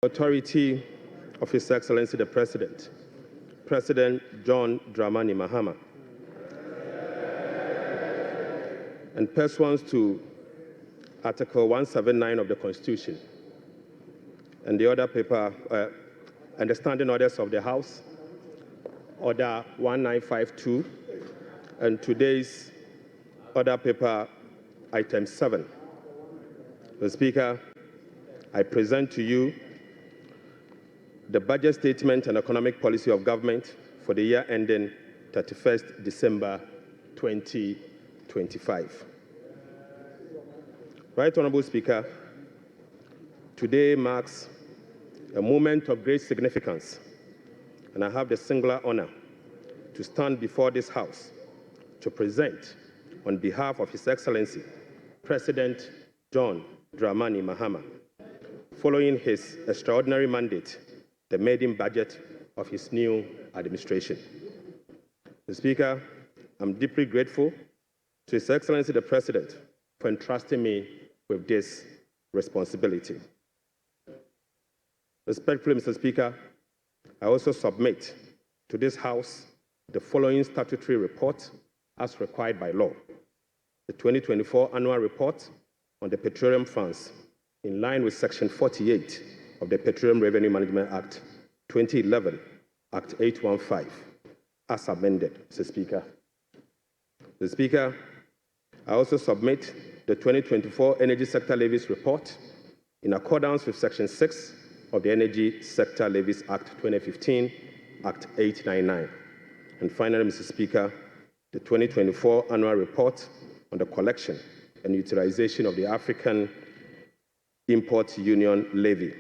Authority of His Excellency the President, President John Dramani Mahama, and pursuant to Article 179 of the Constitution and the other paper and the standing orders of the House, Order 1952, and today's order paper, Item 7. Mr. Speaker, I present to you the budget statement and economic policy of government for the year ending 31st December 2025. Right Honorable Speaker, today marks a moment of great significance, and I have the singular honor to stand before this House to present, on behalf of His Excellency, President John Dramani Mahama, following his extraordinary mandate, the maiden budget of his new administration. Mr. Speaker, I'm deeply grateful to His Excellency the President for entrusting me with this responsibility. Respectfully, Mr. Speaker, I also submit to this House the following statutory report as required by law. The 2024 annual report on the petroleum funds, in line with Section 48 of the Petroleum Revenue Management Act 2011, Act 815, as amended, Mr. Speaker. Mr. Speaker, I also submit the 2024 Energy Sector Levies Report in accordance with Section 6 of the Energy Sector Levies Act 2015, Act 899. And finally, Mr. Speaker, the 2024 Annual Report on the collection and utilization of the African Import Union Levy,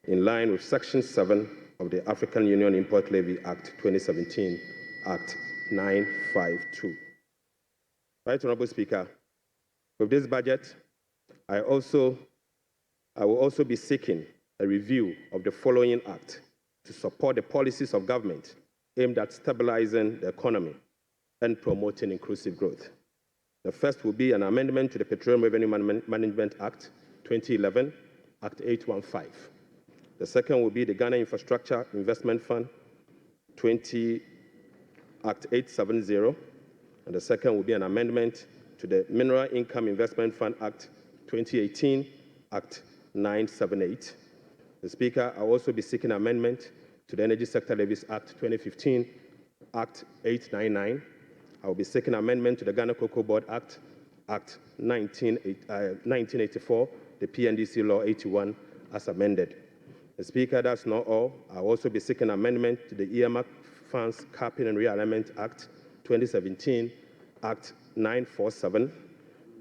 in line with Section 7 of the African Union Import Levy Act 2017, Act 952. Right Honorable Speaker, with this budget, I will also be seeking a review of the following act to support the policies of government aimed at stabilizing the economy and promoting inclusive growth. The first will be an amendment to the Petroleum Revenue Management Act 2011, Act 815. The second will be the Ghana Infrastructure Investment Fund Act 870. And the second will be an amendment to the Mineral Income Investment Fund Act 2018, Act 978. The Speaker, I will also be seeking amendment to the Energy Sector Levies Act 2015, Act 899. I will be seeking amendment to the Ghana Cocoa Board Act, Act 1984, the PNDC Law 81, as amended. The Speaker, that's not all. I will also be seeking amendment to the Earmark Funds Capping and Realignment Act 2017, Act 947,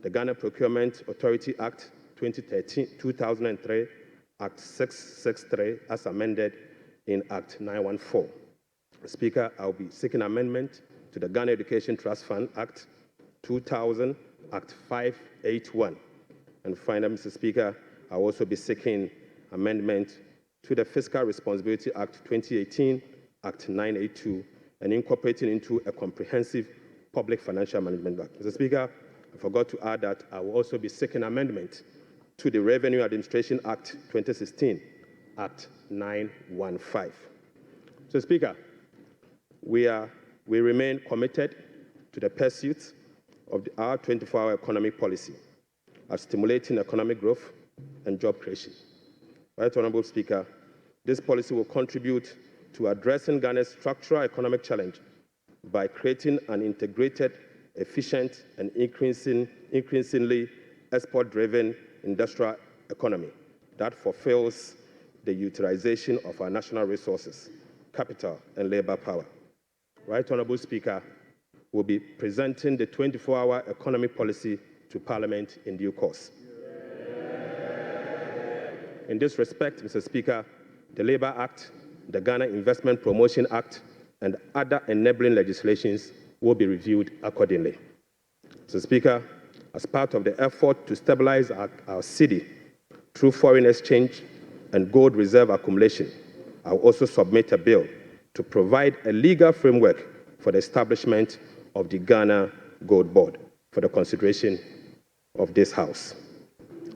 the Ghana Procurement Authority Act 2003, Act 663, as amended in Act 914. Speaker, I'll be seeking amendment to the Ghana Education Trust Fund Act 2000, Act 581. And finally, Mr. Speaker, I'll also be seeking amendment to the Fiscal Responsibility Act 2018, Act 982, and incorporating into a comprehensive public financial management act. Mr. Speaker, I forgot to add that I will also be seeking amendment to the Revenue Administration Act 2016, Act 915. So, Speaker, we remain committed to the pursuit of our 24-hour economic policy at stimulating economic growth and job creation. Right Honorable Speaker, this policy will contribute to addressing Ghana's structural economic challenge by creating an integrated, efficient, and increasingly export-driven industrial economy that fulfills the utilization of our national resources, capital, and labor power. Right Honorable Speaker, will be presenting the 24-hour economic policy to Parliament in due course. In this respect, Mr. Speaker, the Labour Act, the Ghana Investment Promotion Act, and other enabling legislations will be reviewed accordingly. Mr. Speaker, as part of the effort to stabilize our cedi through foreign exchange and gold reserve accumulation, I will also submit a bill to provide a legal framework for the establishment of the Ghana Gold Board for the consideration of this House.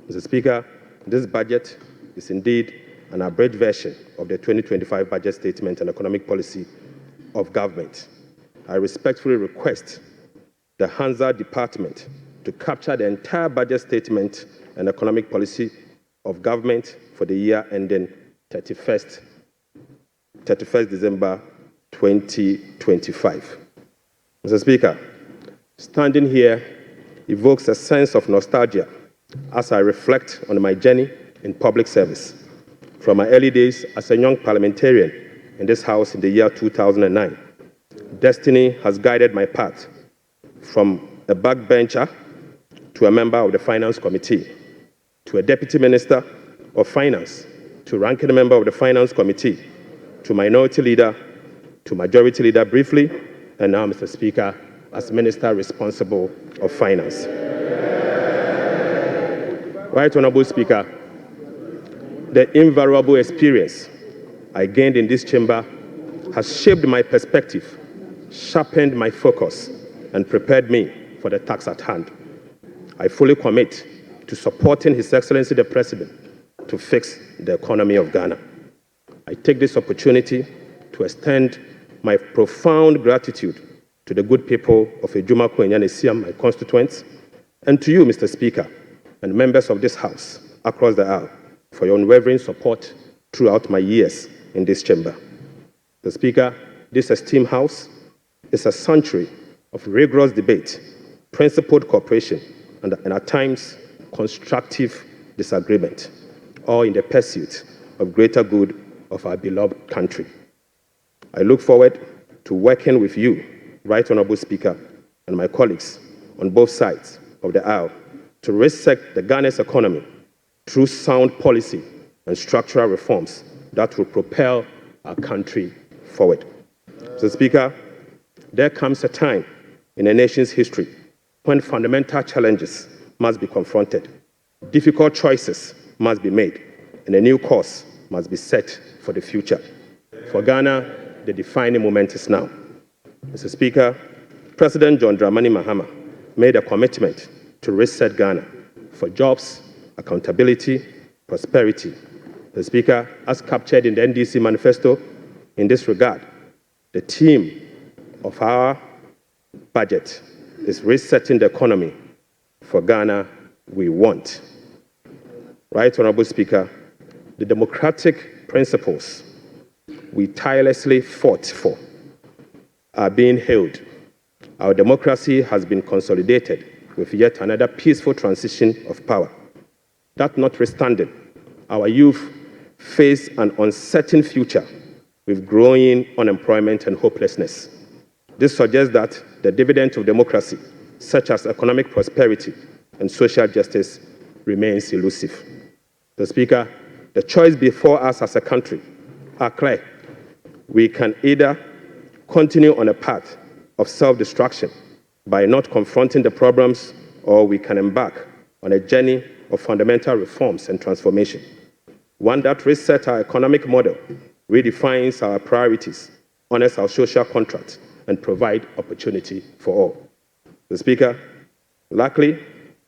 Mr. Speaker, this budget is indeed an abridged version of the 2025 budget statement and economic policy of government. I respectfully request the Hansard Department to capture the entire budget statement and economic policy of government for the year ending 31st December 2025. Mr. Speaker, standing here evokes a sense of nostalgia as I reflect on my journey in public service. From my early days as a young parliamentarian in this House in the year 2009, destiny has guided my path from a backbencher to a member of the Finance Committee, to a Deputy Minister of Finance, to ranking member of the Finance Committee, to Minority Leader, to Majority Leader briefly, and now, Mr. Speaker, as Minister responsible of Finance. Right Honourable Speaker, the invaluable experience I gained in this chamber has shaped my perspective, sharpened my focus, and prepared me for the task at hand. I fully commit to supporting His Excellency the President to fix the economy of Ghana. I take this opportunity to extend my profound gratitude to the good people of Ejumako and Yanesiam, my constituents, and to you, Mr. Speaker, and members of this House across the aisle for your unwavering support throughout my years in this chamber. Mr. Speaker, this esteemed House is a sanctuary of rigorous debate, principled cooperation, and at times constructive disagreement, all in the pursuit of greater good of our beloved country. I look forward to working with you, Right Honourable Speaker, and my colleagues on both sides of the aisle to reset the Ghana's economy through sound policy and structural reforms that will propel our country forward. Mr. Speaker, there comes a time in a nation's history when fundamental challenges must be confronted, difficult choices must be made, and a new course must be set for the future. For Ghana, the defining moment is now. Mr. Speaker, President John Dramani Mahama made a commitment to reset Ghana for jobs, accountability, prosperity. The Speaker, as captured in the NDC manifesto, in this regard, the theme of our budget is resetting the economy for Ghana we want. Right Honourable Speaker, the democratic principles we tirelessly fought for are being held. Our democracy has been consolidated with yet another peaceful transition of power. That notwithstanding, our youth face an uncertain future with growing unemployment and hopelessness. This suggests that the dividend of democracy, such as economic prosperity and social justice, remains elusive. Mr. Speaker, the choice before us as a country are clear. We can either continue on a path of self-destruction by not confronting the problems, or we can embark on a journey of fundamental reforms and transformation, one that resets our economic model, redefines our priorities, honors our social contract, and provides opportunity for all. Mr. Speaker, luckily,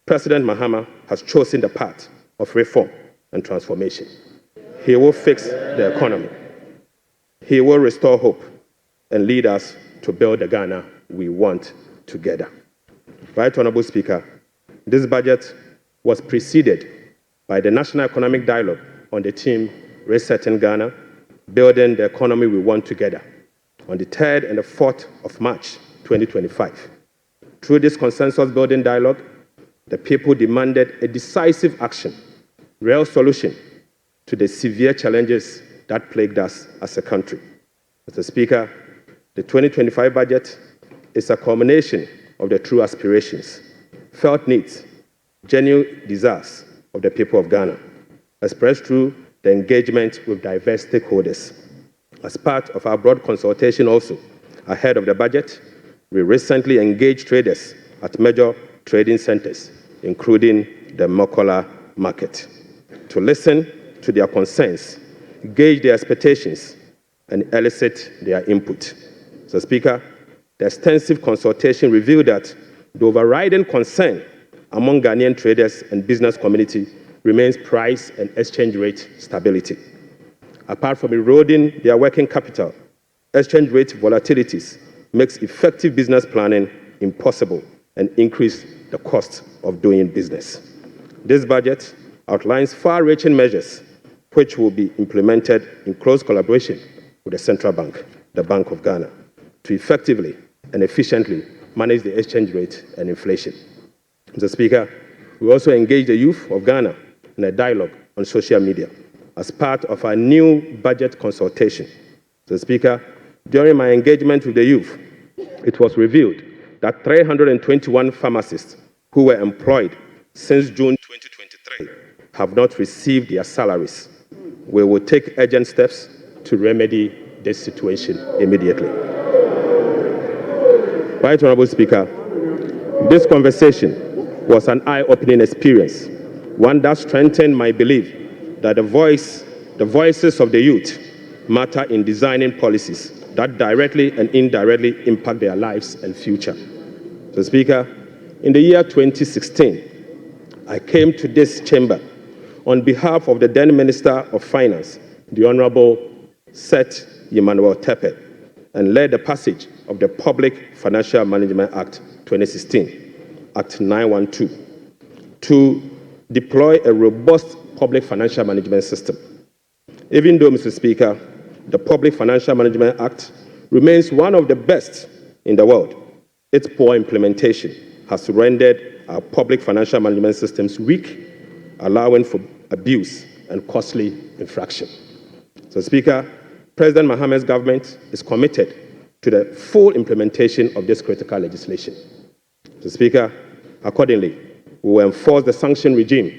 President Mahama has chosen the path of reform and transformation. He will fix the economy. He will restore hope and lead us to build the Ghana we want together. Right Honourable Speaker, this budget was preceded by the National Economic Dialogue on the theme Resetting Ghana, Building the Economy We Want Together, on the 3rd and the 4th of March 2025. Through this consensus-building dialogue, the people demanded a decisive action, real solution to the severe challenges that plagued us as a country. Mr. Speaker, the 2025 budget is a culmination of the true aspirations, felt needs, genuine desires of the people of Ghana, expressed through the engagement with diverse stakeholders. As part of our broad consultation also, ahead of the budget, we recently engaged traders at major trading centers, including the Mokola market, to listen to their concerns, gauge their expectations, and elicit their input. Mr. Speaker, the extensive consultation revealed that the overriding concern among Ghanaian traders and business community remains price and exchange rate stability. apart from eroding their working capital, exchange rate volatilities makes effective business planning impossible and increase the cost of doing business. This budget outlines far-reaching measures which will be implemented in close collaboration with the Central Bank, the Bank of Ghana, to effectively and efficiently manage the exchange rate and inflation. Mr. Speaker, we also engage the youth of Ghana in a dialogue on social media as part of our new budget consultation. Mr. Speaker, during my engagement with the youth, it was revealed that 321 pharmacists who were employed since June 2023 have not received their salaries. We will take urgent steps to remedy this situation immediately. Right Honorable Speaker, this conversation was an eye-opening experience, one that strengthened my belief that the voices of the youth matter in designing policies that directly and indirectly impact their lives and future. Mr. Speaker, in the year 2016, I came to this chamber on behalf of the then Minister of Finance, the Honorable Seth Emmanuel Tepe, and led the passage of the Public Financial Management Act 2016, Act 912, to deploy a robust public financial management system. Even though, Mr. Speaker, the Public Financial Management Act remains one of the best in the world, its poor implementation has rendered our public financial management systems weak, allowing for abuse and costly infraction. So, Speaker, President Mohammed's government is committed to the full implementation of this critical legislation. So, Speaker, accordingly, we will enforce the sanction regime,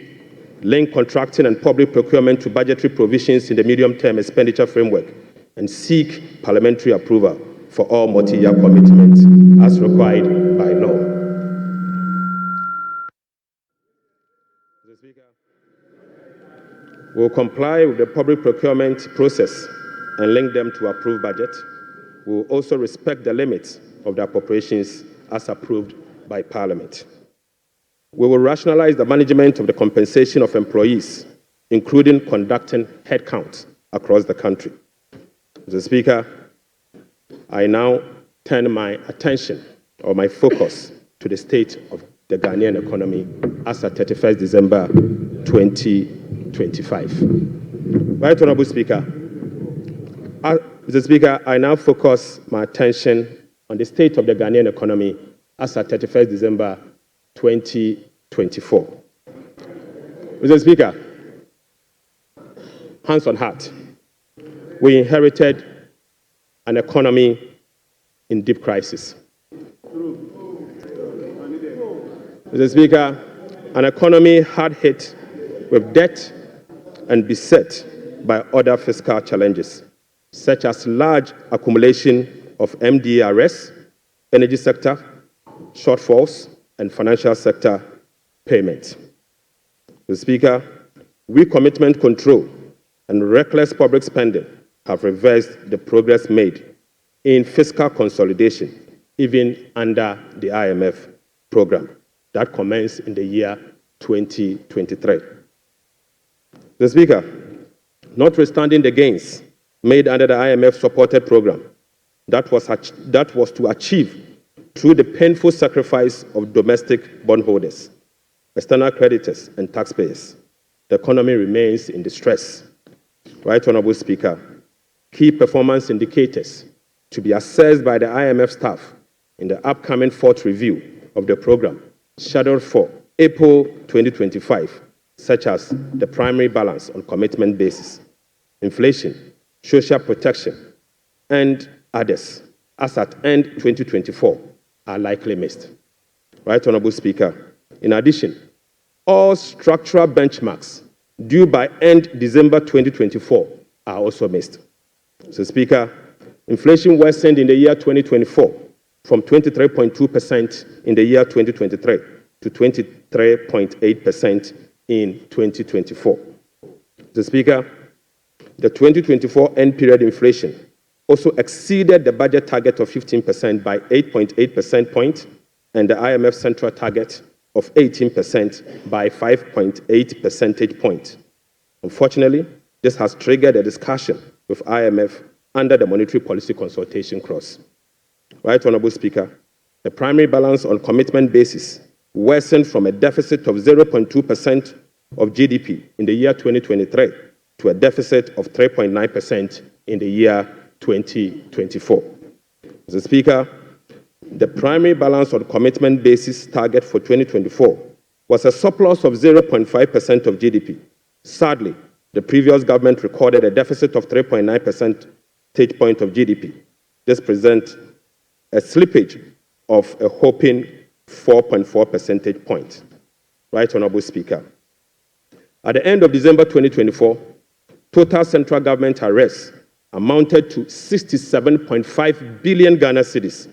link contracting and public procurement to budgetary provisions in the medium-term expenditure framework, and seek parliamentary approval for all multi-year commitments as required by law. Mr. Speaker, we will comply with the public procurement process and link them to approved budget. We will also respect the limits of the appropriations as approved by Parliament. We will rationalize the management of the compensation of employees, including conducting headcount across the country. Mr. Speaker, I now turn my attention or my focus to the state of the Ghanaian economy as at 31st December 2025. Right Honorable Speaker, Mr. Speaker, I now focus my attention on the state of the Ghanaian economy as at 31st December 2024. Mr. Speaker, hands on heart, we inherited an economy in deep crisis. Mr. Speaker, an economy hard hit with debt and beset by other fiscal challenges, such as large accumulation of MDRs, energy sector shortfalls, and financial sector payments. Mr. Speaker, weak commitment control and reckless public spending have reversed the progress made in fiscal consolidation, even under the IMF program that commenced in the year 2023. Mr. Speaker, notwithstanding the gains made under the IMF-supported program that was to achieve through the painful sacrifice of domestic bondholders, external creditors, and taxpayers, the economy remains in distress. Right Honorable Speaker, key performance indicators to be assessed by the IMF staff in the upcoming fourth review of the program, scheduled for April 2025, such as the primary balance on commitment basis, inflation, social protection, and others, as at end 2024, are likely missed. Right Honorable Speaker, in addition, all structural benchmarks due by end December 2024 are also missed. So, Speaker, inflation worsened in the year 2024 from 23.2% in the year 2023 to 23.8% in 2024. So, Speaker, the 2024 end period inflation also exceeded the budget target of 15% by 8.8 percentage points and the IMF central target of 18% by 5.8 percentage points. Unfortunately, This has triggered a discussion with IMF under the Monetary Policy Consultation Clause. Right, Honorable Speaker, the primary balance on commitment basis worsened from a deficit of 0.2% of GDP in the year 2023 to a deficit of 3.9% in the year 2024. Mr. Speaker, the primary balance on commitment basis target for 2024 was a surplus of 0.5% of GDP. Sadly, the previous government recorded a deficit of 3.9 percentage point of GDP. This presents a slippage of a whopping 4.4 percentage points. Right, Honorable Speaker. At the end of December 2024, total central government arrears amounted to 67.5 billion Ghana cedis,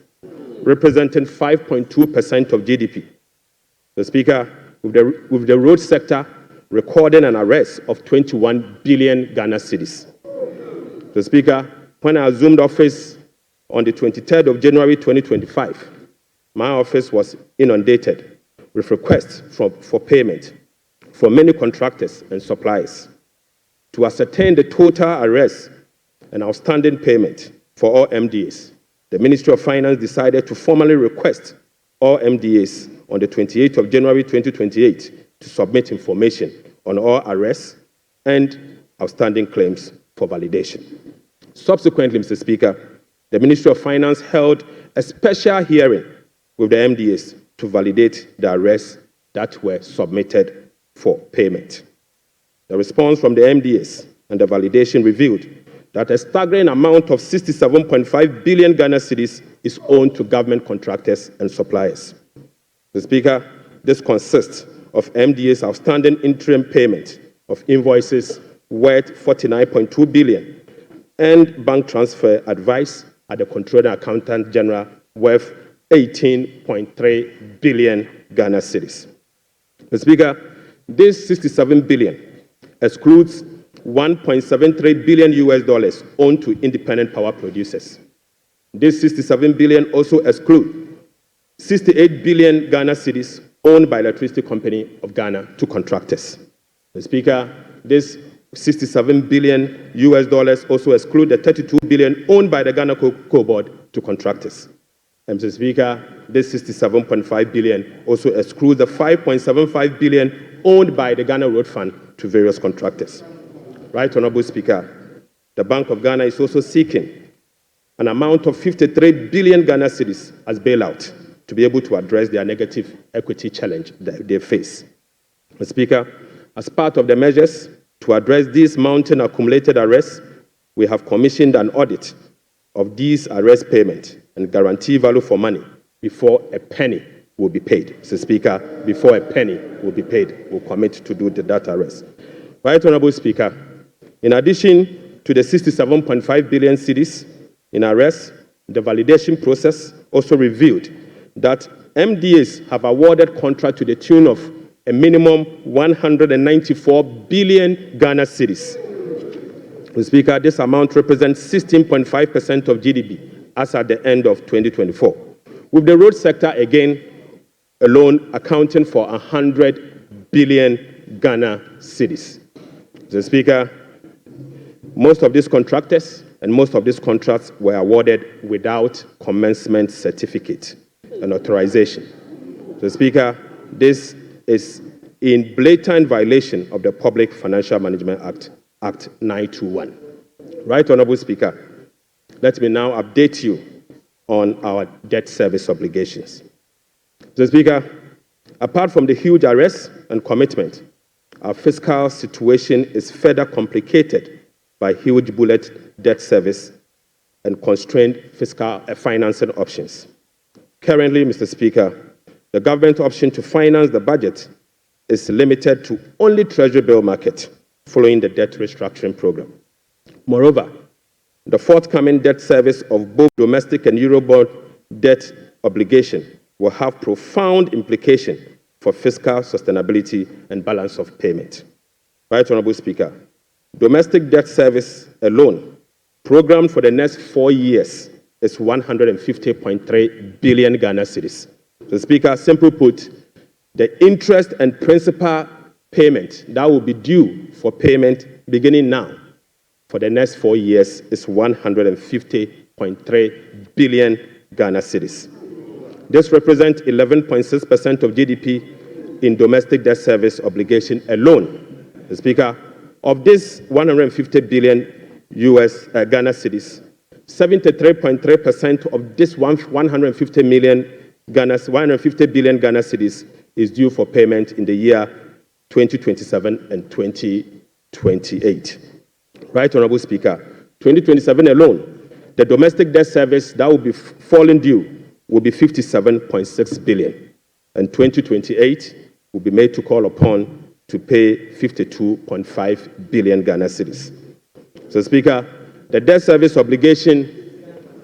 representing 5.2% of GDP. The Speaker, with the road sector recording an arrears of 21 billion Ghana cedis. The Speaker, when I assumed office on the 23rd of January 2025, my office was inundated with requests for payment from many contractors and suppliers. To ascertain the total arrears and outstanding payment for all MDAs, the Ministry of Finance decided to formally request all MDAs on the 28th of January 2028 to submit information on all arrests and outstanding claims for validation. Subsequently, Mr. Speaker, the Ministry of Finance held a special hearing with the MDAs to validate the arrests that were submitted for payment. The response from the MDAs and the validation revealed that a staggering amount of 67.5 billion Ghana cedis is owed to government contractors and suppliers. Mr. Speaker, this consists of MDA's outstanding interim payment of invoices worth 49.2 billion and bank transfer advice at the Controller Accountant General worth 18.3 billion Ghana cedis. Mr. Speaker, this 67 billion excludes 1.73 billion US dollars owed to independent power producers. This 67 billion also excludes 68 billion Ghana cedis owned by Electricity Company of Ghana to contractors. Mr. Speaker, this 67 billion US dollars also exclude the 32 billion owned by the Ghana Cocoa Board to contractors. And Mr. Speaker, this 67.5 billion also excludes the 5.75 billion owned by the Ghana Road Fund to various contractors. Right, Honorable Speaker, the Bank of Ghana is also seeking an amount of 53 billion Ghana cedis as bailout to be able to address their negative equity challenge that they face. Mr. Speaker, as part of the measures to address these mounting accumulated arrests, we have commissioned an audit of these arrest payments and guarantee value for money before a penny will be paid. Mr. Speaker, before a penny will be paid, we'll commit to do that arrest. Right, Honorable Speaker, in addition to the 67.5 billion cedis in arrests, the validation process also revealed that MDAs have awarded contract to the tune of a minimum 194 billion Ghana cedis. Mr. Speaker, this amount represents 16.5% of GDP as at the end of 2024, with the road sector again alone accounting for 100 billion Ghana cedis. Mr. Speaker, most of these contractors and most of these contracts were awarded without commencement certificate and authorization. Mr. Speaker, this is in blatant violation of the Public Financial Management Act 921. Right, Honorable Speaker, let me now update you on our debt service obligations. Mr. Speaker, apart from the huge arrests and commitment, our fiscal situation is further complicated by huge bullet debt service and constrained fiscal financing options. Currently, Mr. Speaker, the government option to finance the budget is limited to only Treasury bill market following the debt restructuring program. Moreover, the forthcoming debt service of both domestic and Eurobond debt obligation will have profound implications for fiscal sustainability and balance of payment. Right, Honorable Speaker, domestic debt service alone, programmed for the next 4 years, is 150.3 billion Ghana cedis. So, Speaker, simply put, the interest and principal payment that will be due for payment beginning now, for the next 4 years, is 150.3 billion Ghana cedis. This represents 11.6% of GDP in domestic debt service obligation alone. The Speaker, of this 150 billion Ghana cedis, 73.3% of this 150 billion Ghana cedis is due for payment in the year 2027 and 2028. Right, Honorable Speaker, 2027 alone, the domestic debt service that will be falling due will be 57.6 billion, and 2028 will be made to call upon to pay 52.5 billion Ghana cedis. So, Speaker, the debt service obligation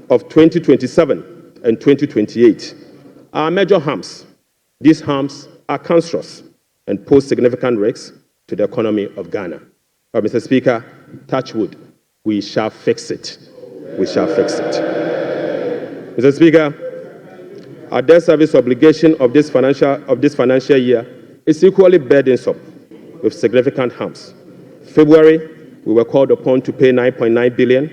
of 2027 and 2028 are major harms. These harms are cancerous and pose significant risks to the economy of Ghana. But, Mr. Speaker, touch wood, we shall fix it. We shall fix it. Mr. Speaker, our debt service obligation of this financial year is equally burdensome with significant harms. February, we were called upon to pay 9.9 billion.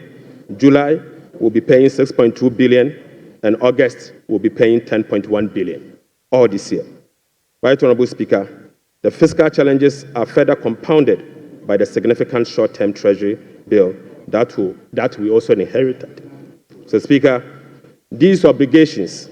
July, we'll be paying 6.2 billion, and August, we'll be paying 10.1 billion, all this year. Right, Honorable Speaker, the fiscal challenges are further compounded by the significant short-term treasury bill that we also inherited. So, Speaker, these obligations,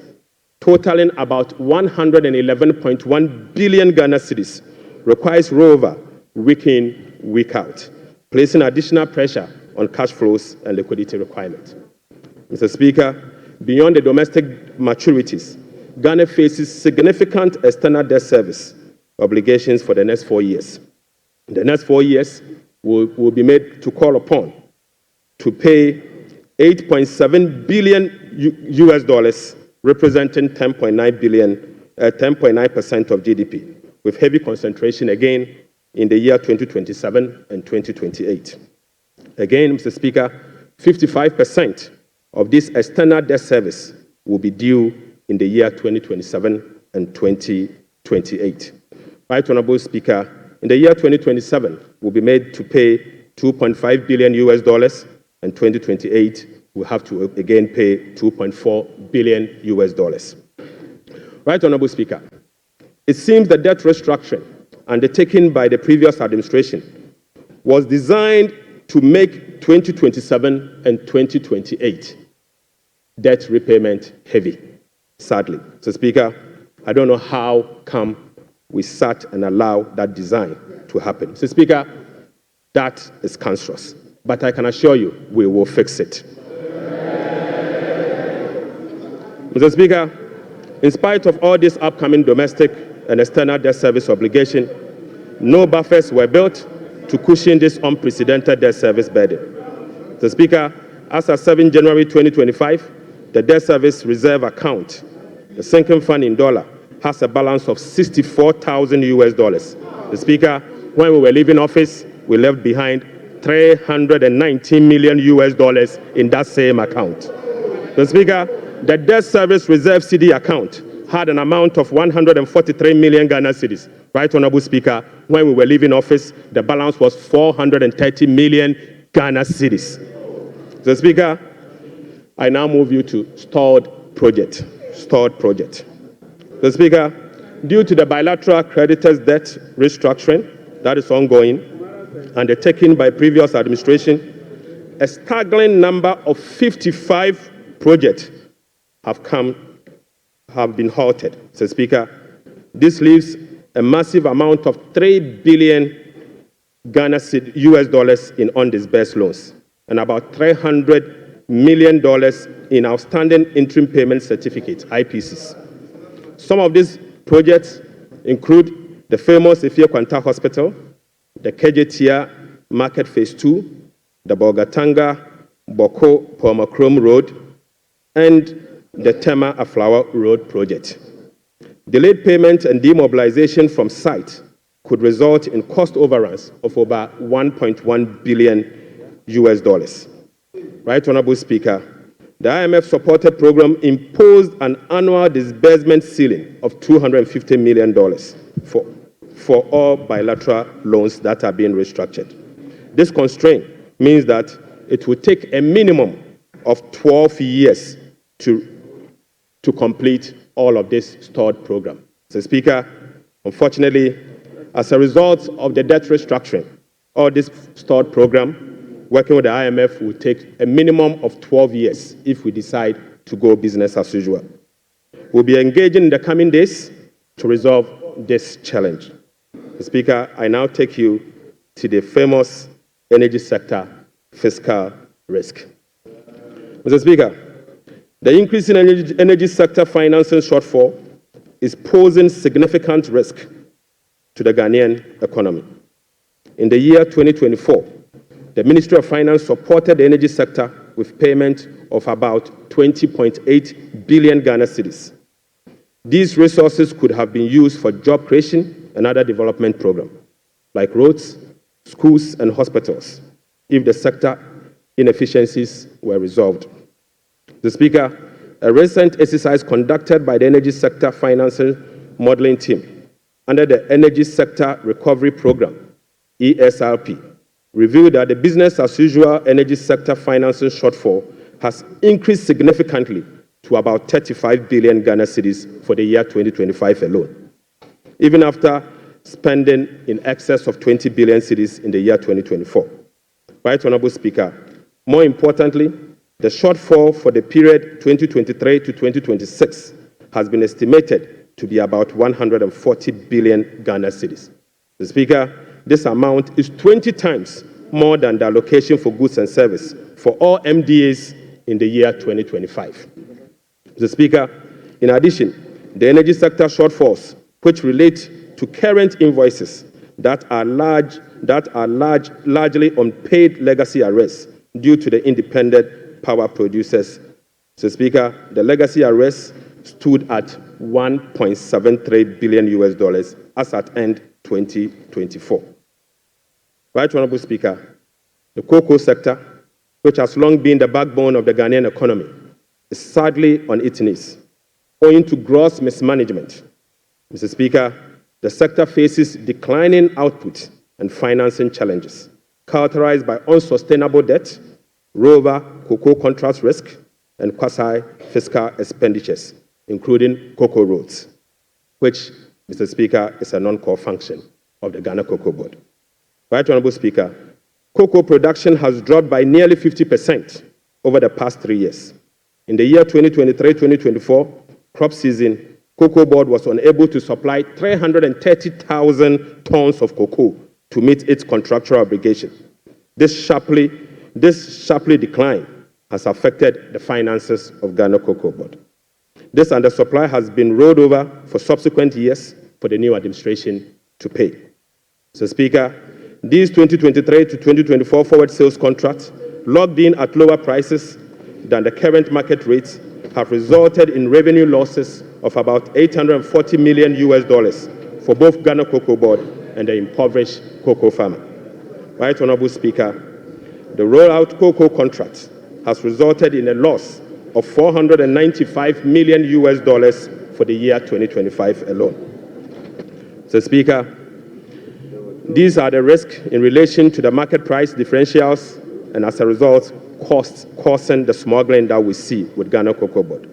totaling about 111.1 billion Ghana cedis, requires rollover week in, week out, placing additional pressure on cash flows and liquidity requirements. Mr. Speaker, beyond the domestic maturities, Ghana faces significant external debt service obligations for the next 4 years. The next 4 years will be made to call upon to pay $8.7 billion representing 10.9% of GDP, with heavy concentration again in the year 2027 and 2028. Again, Mr. Speaker, 55% of this external debt service will be due in the year 2027 and 2028. Right, Honorable Speaker, in the year 2027, we'll be made to pay $2.5 billion, and 2028, we'll have to again pay $2.4 billion. Right, Honorable Speaker, it seems the debt restructuring undertaken by the previous administration was designed to make 2027 and 2028 debt repayment heavy, sadly. So, Speaker, I don't know how come we sat and allowed that design to happen. So, Speaker, that is cancerous. But I can assure you, we will fix it. Mr. Speaker, in spite of all this upcoming domestic and external debt service obligation, no buffers were built to cushion this unprecedented debt service burden. Mr. Speaker, as of 7 January 2025, the debt service reserve account, the sinking fund in dollar, has a balance of $64,000. The Speaker, when we were leaving office, we left behind $319 million in that same account. The Speaker, the debt service reserve CD account had an amount of 143 million Ghana cedis. Right, Honorable Speaker, when we were leaving office, the balance was 430 million Ghana cedis. The Speaker, I now move you to stalled project. The Speaker, due to the bilateral creditors' debt restructuring that is ongoing, undertaken by previous administration, a staggering number of 55 projects have been halted. Mr. Speaker, this leaves a massive amount of $3 billion in undisbursed loans and about $300 million in outstanding interim payment certificates, IPCs. Some of these projects include the famous Ifia Kwanta Hospital, the Kejetia Market Phase 2, the Bolgatanga Boko Pomacrom Road, and the Tema Aflawa Road project. Delayed payment and demobilization from site could result in cost overruns of over $1.1 billion. Right, Honorable Speaker, the IMF-supported program imposed an annual disbursement ceiling of $250 million for all bilateral loans that are being restructured. This constraint means that it will take a minimum of 12 years to complete all of this stalled program. Mr. Speaker, unfortunately, as a result of the debt restructuring or this stalled program, working with the IMF will take a minimum of 12 years if we decide to go business as usual. We'll be engaging in the coming days to resolve this challenge. Mr. Speaker, I now take you to the famous energy sector fiscal risk. Mr. Speaker, the increase in energy sector financing shortfall is posing significant risk to the Ghanaian economy. In the year 2024, the Ministry of Finance supported the energy sector with payment of about 20.8 billion Ghana cedis. These resources could have been used for job creation and other development programs, like roads, schools, and hospitals, if the sector inefficiencies were resolved. Mr. Speaker, a recent exercise conducted by the Energy Sector Financing Modeling Team under the Energy Sector Recovery Program, ESRP, revealed that the business-as-usual energy sector financing shortfall has increased significantly to about 35 billion Ghana cedis for the year 2025 alone, even after spending in excess of 20 billion cedis in the year 2024. Right, Honorable Speaker, more importantly, the shortfall for the period 2023 to 2026 has been estimated to be about 140 billion Ghana cedis. Mr. Speaker, this amount is 20 times more than the allocation for goods and service for all MDAs in the year 2025. Mr. Speaker, in addition, the energy sector shortfalls, which relate to current invoices that are largely unpaid legacy arrears due to the independent power producers. Mr. Speaker, the legacy arrears stood at $1.73 billion as at end 2024. Right, Honorable Speaker, the cocoa sector, which has long been the backbone of the Ghanaian economy, is sadly on its knees, owing to gross mismanagement. Mr. Speaker, the sector faces declining output and financing challenges, characterized by unsustainable debt, rover cocoa contract risk, and quasi-fiscal expenditures, including cocoa roads, which, Mr. Speaker, is a non-core function of the Ghana Cocoa Board. Right, Honorable Speaker, cocoa production has dropped by nearly 50% over the past 3 years. In the year 2023-2024 crop season, Cocoa Board was unable to supply 330,000 tons of cocoa to meet its contractual obligation. This sharply decline has affected the finances of Ghana Cocoa Board. This undersupply has been rolled over for subsequent years for the new administration to pay. Mr. Speaker, these 2023 to 2024 forward sales contracts, locked in at lower prices than the current market rates, have resulted in revenue losses of about $840 million for both Ghana Cocoa Board and the impoverished cocoa farmer. Right, Honorable Speaker, the rollout cocoa contract has resulted in a loss of $495 million for the year 2025 alone. Mr. Speaker, these are the risks in relation to the market price differentials and, as a result, costs causing the smuggling that we see with Ghana Cocoa Board.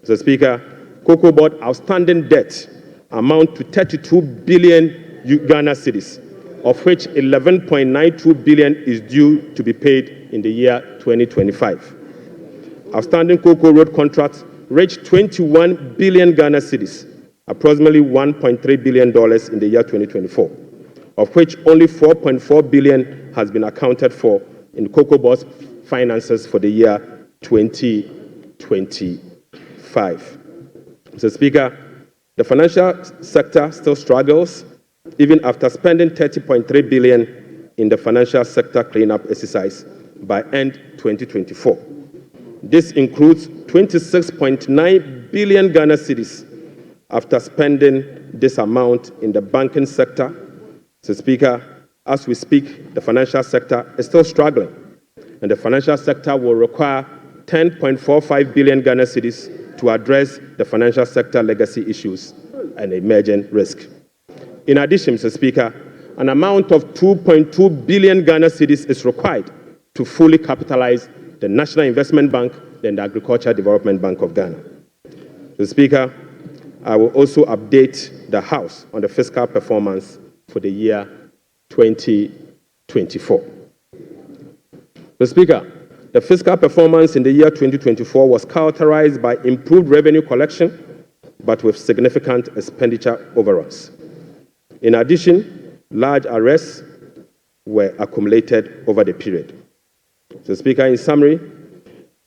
Mr. Speaker, Cocoa Board outstanding debt amount to 32 billion Ghana cedis, of which 11.92 billion is due to be paid in the year 2025. Outstanding cocoa road contracts reached 21 billion Ghana cedis, approximately $1.3 billion in the year 2024, of which only 4.4 billion has been accounted for in Cocoa Board's finances for the year 2025. Mr. Speaker, the financial sector still struggles, even after spending 30.3 billion in the financial sector cleanup exercise by end 2024. This includes 26.9 billion Ghana cedis after spending this amount in the banking sector. Mr. Speaker, as we speak, the financial sector is still struggling, and the financial sector will require 10.45 billion Ghana cedis to address the financial sector legacy issues and emerging risk. In addition, Mr. Speaker, an amount of 2.2 billion Ghana cedis is required to fully capitalize the National Investment Bank and the Agricultural Development Bank of Ghana. Mr. Speaker, I will also update the House on the fiscal performance for the year 2024. Mr. Speaker, the fiscal performance in the year 2024 was characterized by improved revenue collection, but with significant expenditure overruns. In addition, large arrears were accumulated over the period. Mr. Speaker, in summary,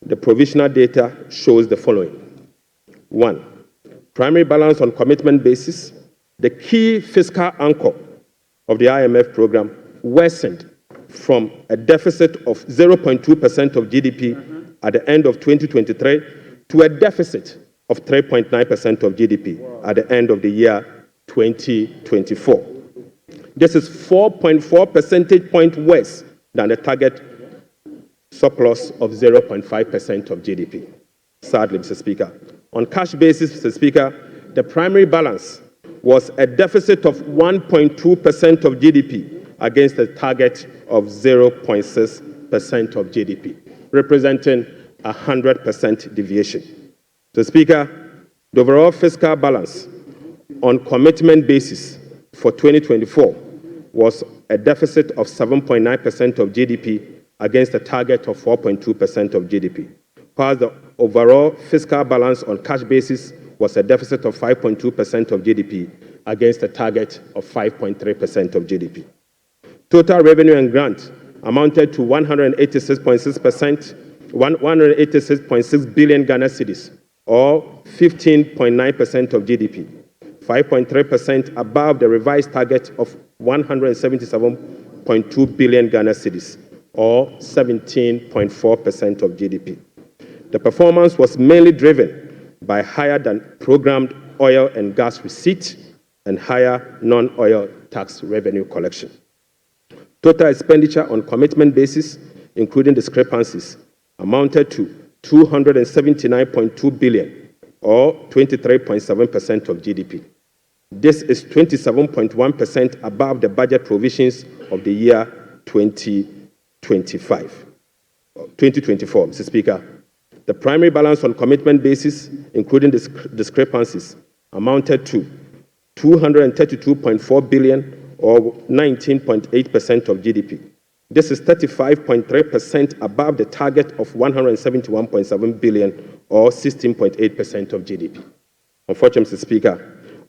the provisional data shows the following. 1. Primary balance on commitment basis, the key fiscal anchor of the IMF program, worsened from a deficit of 0.2% of GDP at the end of 2023 to a deficit of 3.9% of GDP at the end of the year 2024. This is 4.4 percentage points worse than the target surplus of 0.5% of GDP. Sadly, Mr. Speaker. On cash basis, Mr. Speaker, the primary balance was a deficit of 1.2% of GDP against a target of 0.6% of GDP, representing a 100% deviation. Mr. Speaker, the overall fiscal balance on commitment basis for 2024 was a deficit of 7.9% of GDP against a target of 4.2% of GDP, while the overall fiscal balance on cash basis was a deficit of 5.2% of GDP against a target of 5.3% of GDP. Total revenue and grant amounted to 186.6 billion Ghana cedis, or 15.9% of GDP, 5.3% above the revised target of 177.2 billion Ghana cedis, or 17.4% of GDP. The performance was mainly driven by higher than programmed oil and gas receipt and higher non-oil tax revenue collection. Total expenditure on commitment basis, including discrepancies, amounted to 279.2 billion, or 23.7% of GDP. This is 27.1% above the budget provisions of the year 2024, Mr. Speaker. The primary balance on commitment basis, including discrepancies, amounted to 232.4 billion, or 19.8% of GDP. This is 35.3% above the target of 171.7 billion, or 16.8% of GDP. Unfortunately, Mr. Speaker,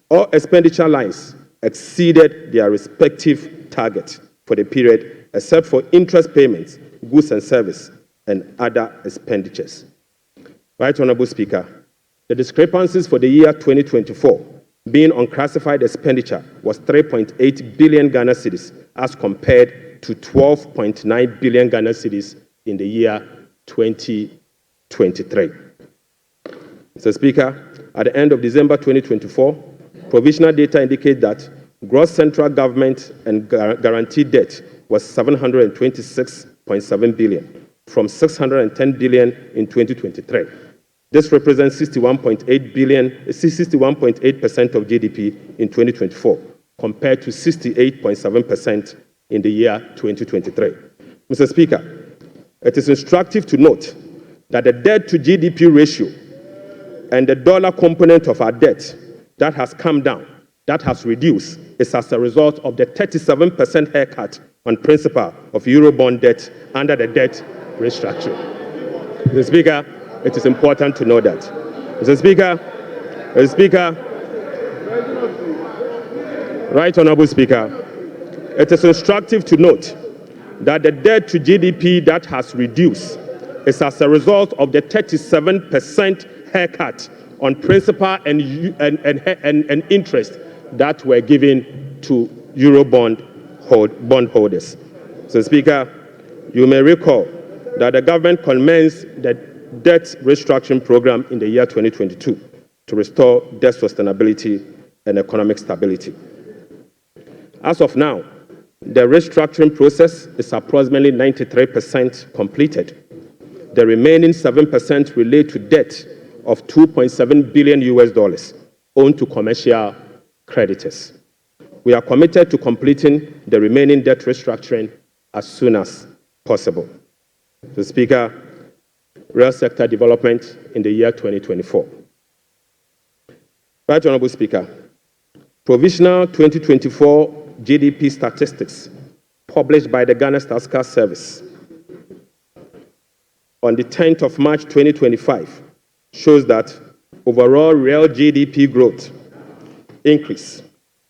all expenditure lines exceeded their respective targets for the period, except for interest payments, goods and service, and other expenditures. Right Honorable Speaker, the discrepancies for the year 2024 being unclassified expenditure was 3.8 billion Ghana cedis as compared to 12.9 billion Ghana cedis in the year 2023. Mr. Speaker, at the end of December 2024, provisional data indicate that gross central government and guaranteed debt was 726.7 billion from 610 billion in 2023. This represents 61.8% of GDP in 2024, compared to 68.7% in the year 2023. Mr. Speaker, it is instructive to note that the debt to GDP ratio and the dollar component of our debt that has come down, that has reduced, is as a result of the 37% haircut on principal of Eurobond debt under the debt restructuring. Mr. Speaker, it is important to know that. Mr. Speaker, Right Honorable Speaker, it is instructive to note that the debt to GDP that has reduced is as a result of the 37% haircut on principal and interest that were given to Eurobond bondholders. So, Speaker, you may recall that the government commenced the debt restructuring program in the year 2022 to restore debt sustainability and economic stability. As of now, the restructuring process is approximately 93% completed. The remaining 7% relate to debt of $2.7 billion owed to commercial creditors. We are committed to completing the remaining debt restructuring as soon as possible. Mr. Speaker, real sector development in the year 2024. Right Honorable Speaker, provisional 2024 GDP statistics published by the Ghana Statistical Service on the 10th of March 2025 shows that overall real GDP growth increase.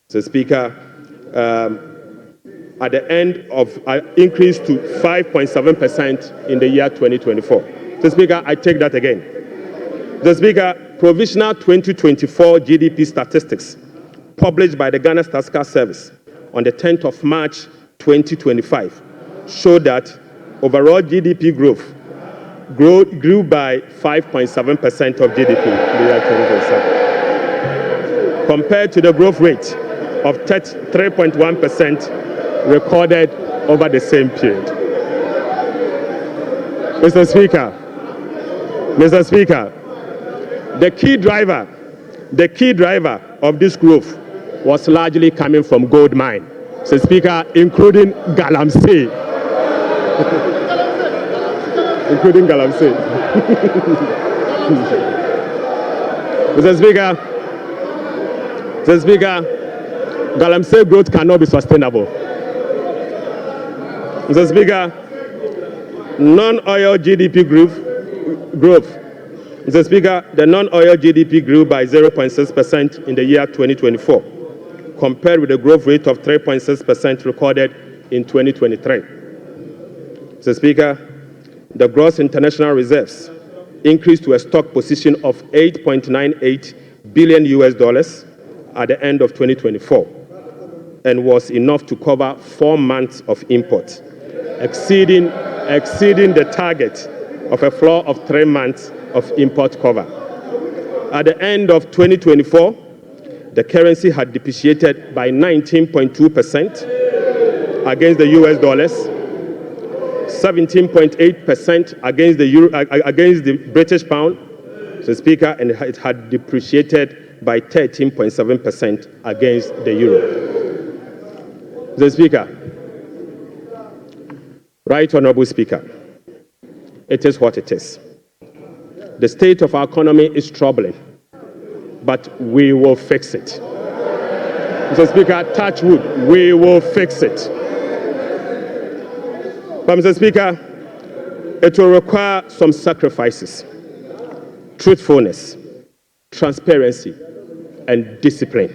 So Speaker, at the end of increased to 5.7% in the year 2024. So Speaker, I take that again. The Speaker, provisional 2024 GDP statistics published by the Ghana Statistical Service on the 10th of March 2025 show that overall GDP growth grew by 5.7% of GDP in the year 2027, compared to the growth rate of 3.1% recorded over the same period. Mr. Speaker, the key driver of this growth was largely coming from gold mine. Mr. Speaker, including Galamsey. Including Galamsey. Mr. Speaker, Galamsey growth cannot be sustainable. Mr. Speaker, non-oil GDP growth. Mr. Speaker, the non-oil GDP grew by 0.6% in the year 2024, compared with the growth rate of 3.6% recorded in 2023. Mr. Speaker, the gross international reserves increased to a stock position of $8.98 billion at the end of 2024 and was enough to cover 4 months of imports, exceeding the target of a floor of 3 months of import cover. At the end of 2024, the currency had depreciated by 19.2% against the US dollars, 17.8% against the euro, against the British pound, Mr. Speaker, and it had depreciated by 13.7% against the euro. Mr. Speaker, Right Honorable Speaker, it is what it is. The state of our economy is troubling, but we will fix it. Mr. Speaker, touch wood, we will fix it. But Mr. Speaker, it will require some sacrifices, truthfulness, transparency, and discipline.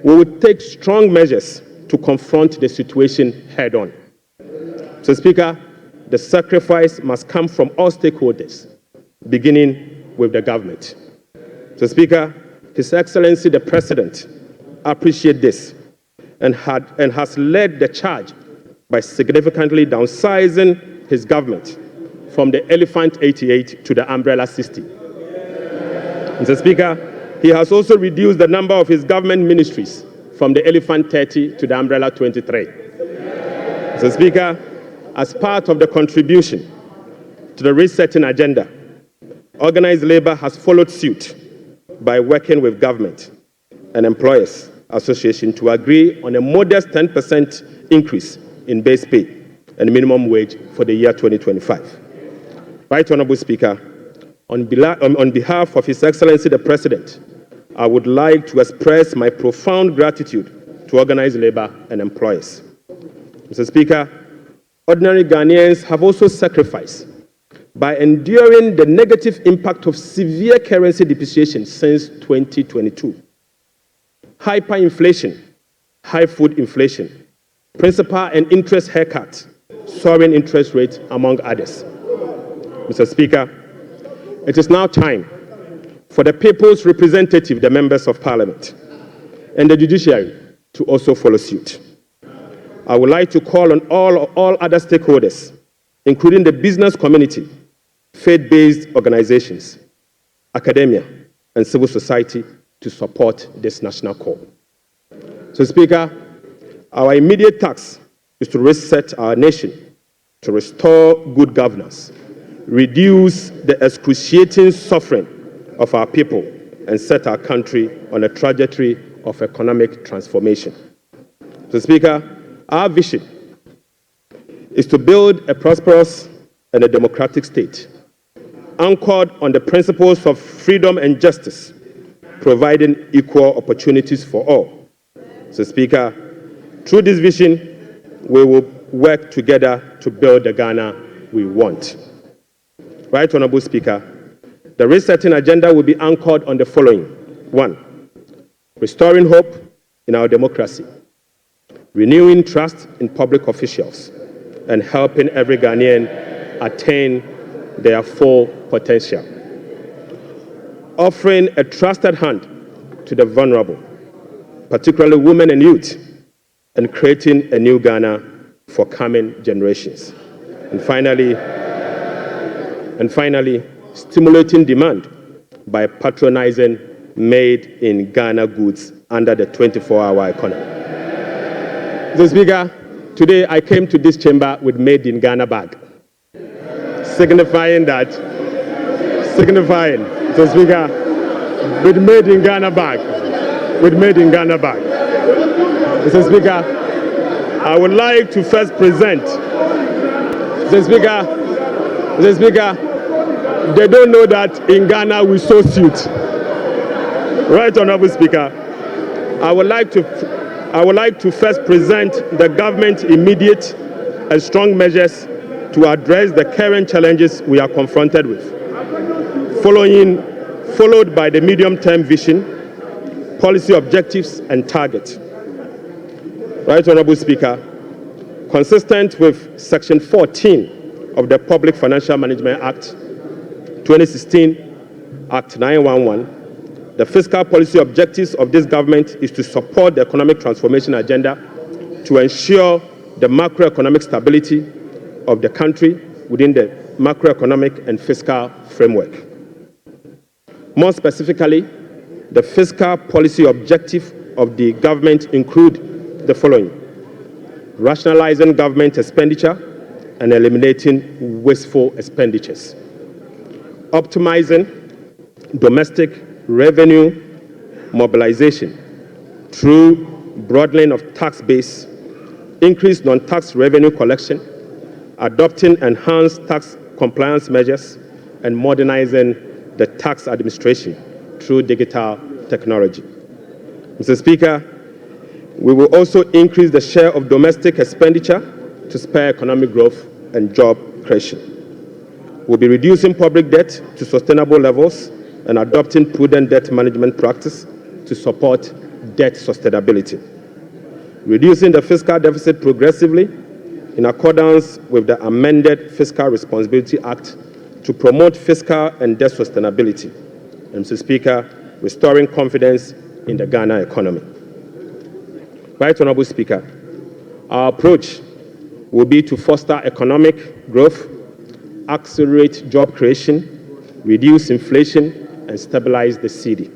We will take strong measures to confront the situation head on. Mr. Speaker, the sacrifice must come from all stakeholders, beginning with the government. Mr. Speaker, His Excellency the President appreciates this and has led the charge by significantly downsizing his government from the Elephant 88 to the Umbrella 60. Mr. Speaker, he has also reduced the number of his government ministries from the Elephant 30 to the Umbrella 23. Mr. Speaker, as part of the contribution to the resetting agenda, organized labor has followed suit by working with government and employers association to agree on a modest 10% increase in base pay and minimum wage for the year 2025. Right Honorable Speaker, on behalf of His Excellency the President, I would like to express my profound gratitude to organized labor and employers. Mr. Speaker, ordinary Ghanaians have also sacrificed by enduring the negative impact of severe currency depreciation since 2022. Hyperinflation, high food inflation, principal and interest haircuts, soaring interest rates, among others. Mr. Speaker, it is now time for the people's representative, the members of Parliament, and the judiciary to also follow suit. I would like to call on all other stakeholders, including the business community, faith-based organizations, academia, and civil society to support this national call. So, Speaker, our immediate task is to reset our nation, to restore good governance, reduce the excruciating suffering of our people, and set our country on a trajectory of economic transformation. Mr. Speaker, our vision is to build a prosperous and a democratic state, anchored on the principles of freedom and justice, providing equal opportunities for all. Mr. Speaker, through this vision, we will work together to build the Ghana we want. Right, Honorable Speaker, the resetting agenda will be anchored on the following. 1, restoring hope in our democracy, renewing trust in public officials, and helping every Ghanaian attain their full potential. Offering a trusted hand to the vulnerable, particularly women and youth, and creating a new Ghana for coming generations. And finally, stimulating demand by patronizing made-in-Ghana goods under the 24-hour economy. Mr. Speaker, today I came to this chamber with made-in-Ghana bag, signifying, Mr. Speaker, with made-in-Ghana bag, Mr. Speaker, I would like to first present, Mr. Speaker, they don't know that in Ghana we sew suit. Right, Honorable Speaker, I would like to first present the government's immediate and strong measures to address the current challenges we are confronted with, followed by the medium-term vision, policy objectives, and targets. Right, Honorable Speaker, consistent with Section 14 of the Public Financial Management Act 2016, Act 911, the fiscal policy objectives of this government is to support the economic transformation agenda to ensure the macroeconomic stability of the country within the macroeconomic and fiscal framework. More specifically, the fiscal policy objective of the government include the following: rationalizing government expenditure and eliminating wasteful expenditures, optimizing domestic revenue mobilization through broadening of tax base, increased non-tax revenue collection, adopting enhanced tax compliance measures, and modernizing the tax administration through digital technology. Mr. Speaker, we will also increase the share of domestic expenditure to spur economic growth and job creation. We'll be reducing public debt to sustainable levels and adopting prudent debt management practice to support debt sustainability. Reducing the fiscal deficit progressively in accordance with the amended Fiscal Responsibility Act to promote fiscal and debt sustainability. And Mr. Speaker, restoring confidence in the Ghana economy. Right, Honorable Speaker, our approach will be to foster economic growth, accelerate job creation, reduce inflation, and stabilize the cedi.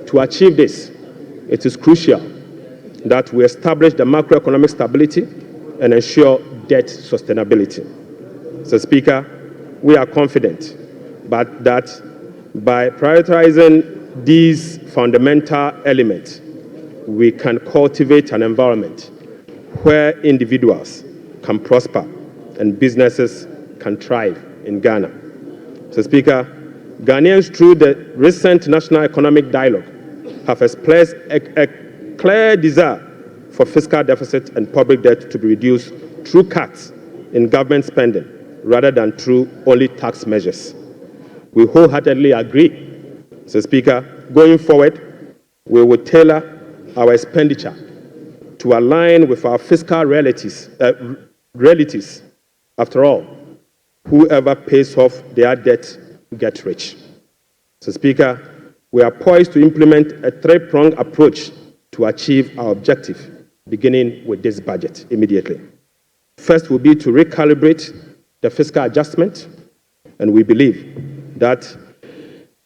To achieve this, it is crucial that we establish the macroeconomic stability and ensure debt sustainability. Mr. Speaker, we are confident that by prioritizing these fundamental elements, we can cultivate an environment where individuals can prosper and businesses can thrive in Ghana. Mr. Speaker, Ghanaians, through the recent National Economic Dialogue, have expressed a clear desire for fiscal deficit and public debt to be reduced through cuts in government spending rather than through only tax measures. We wholeheartedly agree. Mr. Speaker, going forward, we will tailor our expenditure to align with our fiscal realities. After all, whoever pays off their debt gets rich. So, Speaker, we are poised to implement a three-pronged approach to achieve our objective, beginning with this budget immediately. First will be to recalibrate the fiscal adjustment, and we believe that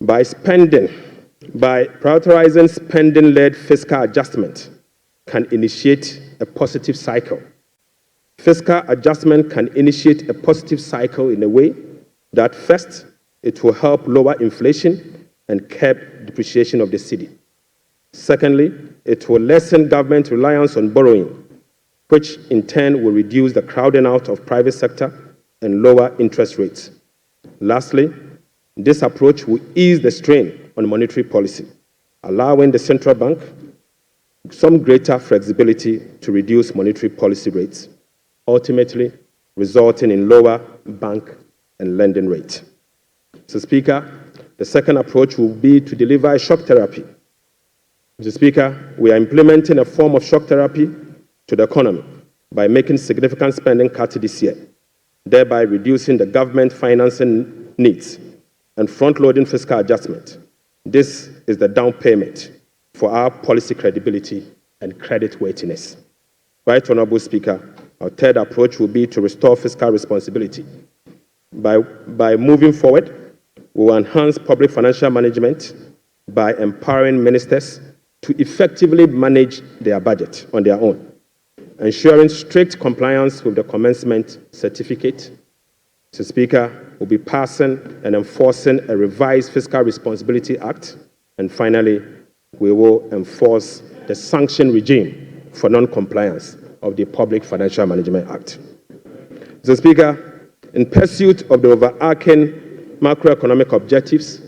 by prioritizing spending-led fiscal adjustment can initiate a positive cycle. Fiscal adjustment can initiate a positive cycle in a way that first, it will help lower inflation and curb depreciation of the cedi. Secondly, it will lessen government reliance on borrowing, which in turn will reduce the crowding out of private sector and lower interest rates. Lastly, this approach will ease the strain on monetary policy, allowing the central bank some greater flexibility to reduce monetary policy rates, ultimately resulting in lower bank and lending rates. Mr. Speaker, the second approach will be to deliver a shock therapy. Mr. Speaker, we are implementing a form of shock therapy to the economy by making significant spending cuts this year, thereby reducing the government financing needs and front-loading fiscal adjustment. This is the down payment for our policy credibility and creditworthiness. Right Honourable Speaker, our third approach will be to restore fiscal responsibility. By moving forward, we will enhance public financial management by empowering ministers to effectively manage their budget on their own, ensuring strict compliance with the commencement certificate. Mr. Speaker, we'll be passing and enforcing a revised Fiscal Responsibility Act. And finally, we will enforce the sanction regime for non-compliance of the Public Financial Management Act. Mr. Speaker, in pursuit of the overarching macroeconomic objectives,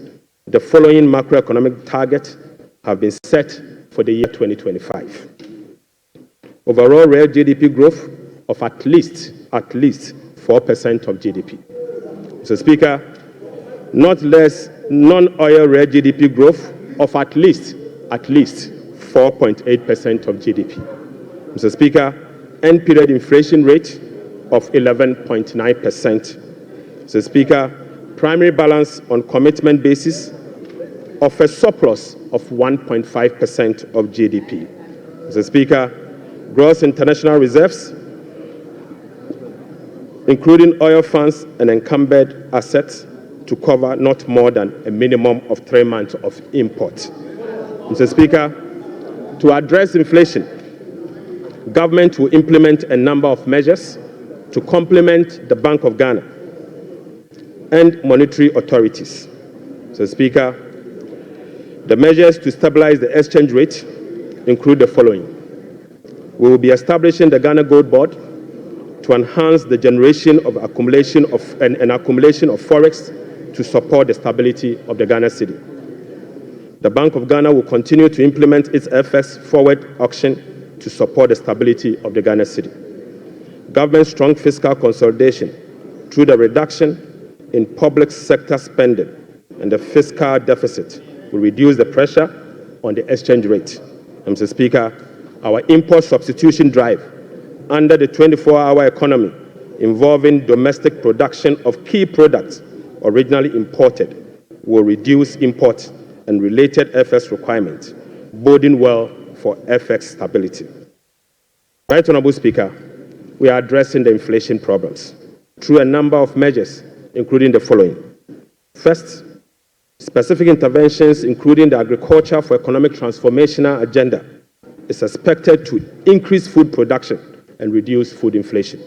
the following macroeconomic targets have been set for the year 2025. Overall real GDP growth of at least 4% of GDP. Mr. Speaker, not less non-oil real GDP growth of at least 4.8% of GDP. Mr. Speaker, end period inflation rate of 11.9%. Mr. Speaker, primary balance on commitment basis of a surplus of 1.5% of GDP. Mr. Speaker, gross international reserves, including oil funds and encumbered assets, to cover not more than a minimum of 3 months of import. Mr. Speaker, to address inflation, government will implement a number of measures to complement the Bank of Ghana and monetary authorities. Mr. Speaker, the measures to stabilize the exchange rate include the following. We will be establishing the Ghana Gold Board to enhance the generation of accumulation of forex to support the stability of the Ghana cedi. The Bank of Ghana will continue to implement its FX forward auction to support the stability of the Ghana cedi. Government strong fiscal consolidation through the reduction in public sector spending and the fiscal deficit will reduce the pressure on the exchange rate. Mr. Speaker, our import substitution drive under the 24-hour economy involving domestic production of key products originally imported will reduce import and related FX requirements, boding well for FX stability. Right Honourable Speaker, we are addressing the inflation problems through a number of measures, including the following. First, specific interventions, including the Agriculture for Economic Transformational Agenda, is expected to increase food production and reduce food inflation.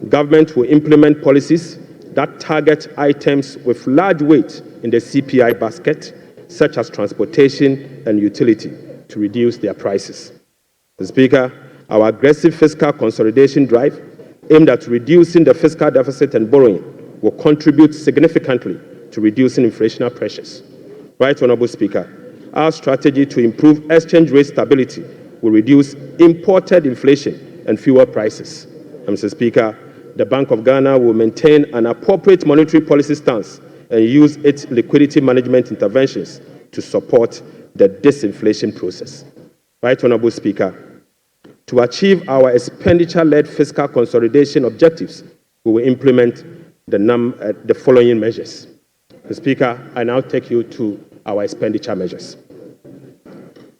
Government will implement policies that target items with large weight in the CPI basket, such as transportation and utility, to reduce their prices. Mr. Speaker, our aggressive fiscal consolidation drive aimed at reducing the fiscal deficit and borrowing will contribute significantly to reducing inflationary pressures. Right Honourable Speaker, our strategy to improve exchange rate stability will reduce imported inflation and fuel prices. And Mr. Speaker, the Bank of Ghana will maintain an appropriate monetary policy stance and use its liquidity management interventions to support the disinflation process. Right Honourable Speaker, to achieve our expenditure-led fiscal consolidation objectives, we will implement the following measures. Mr. Speaker, I now take you to our expenditure measures.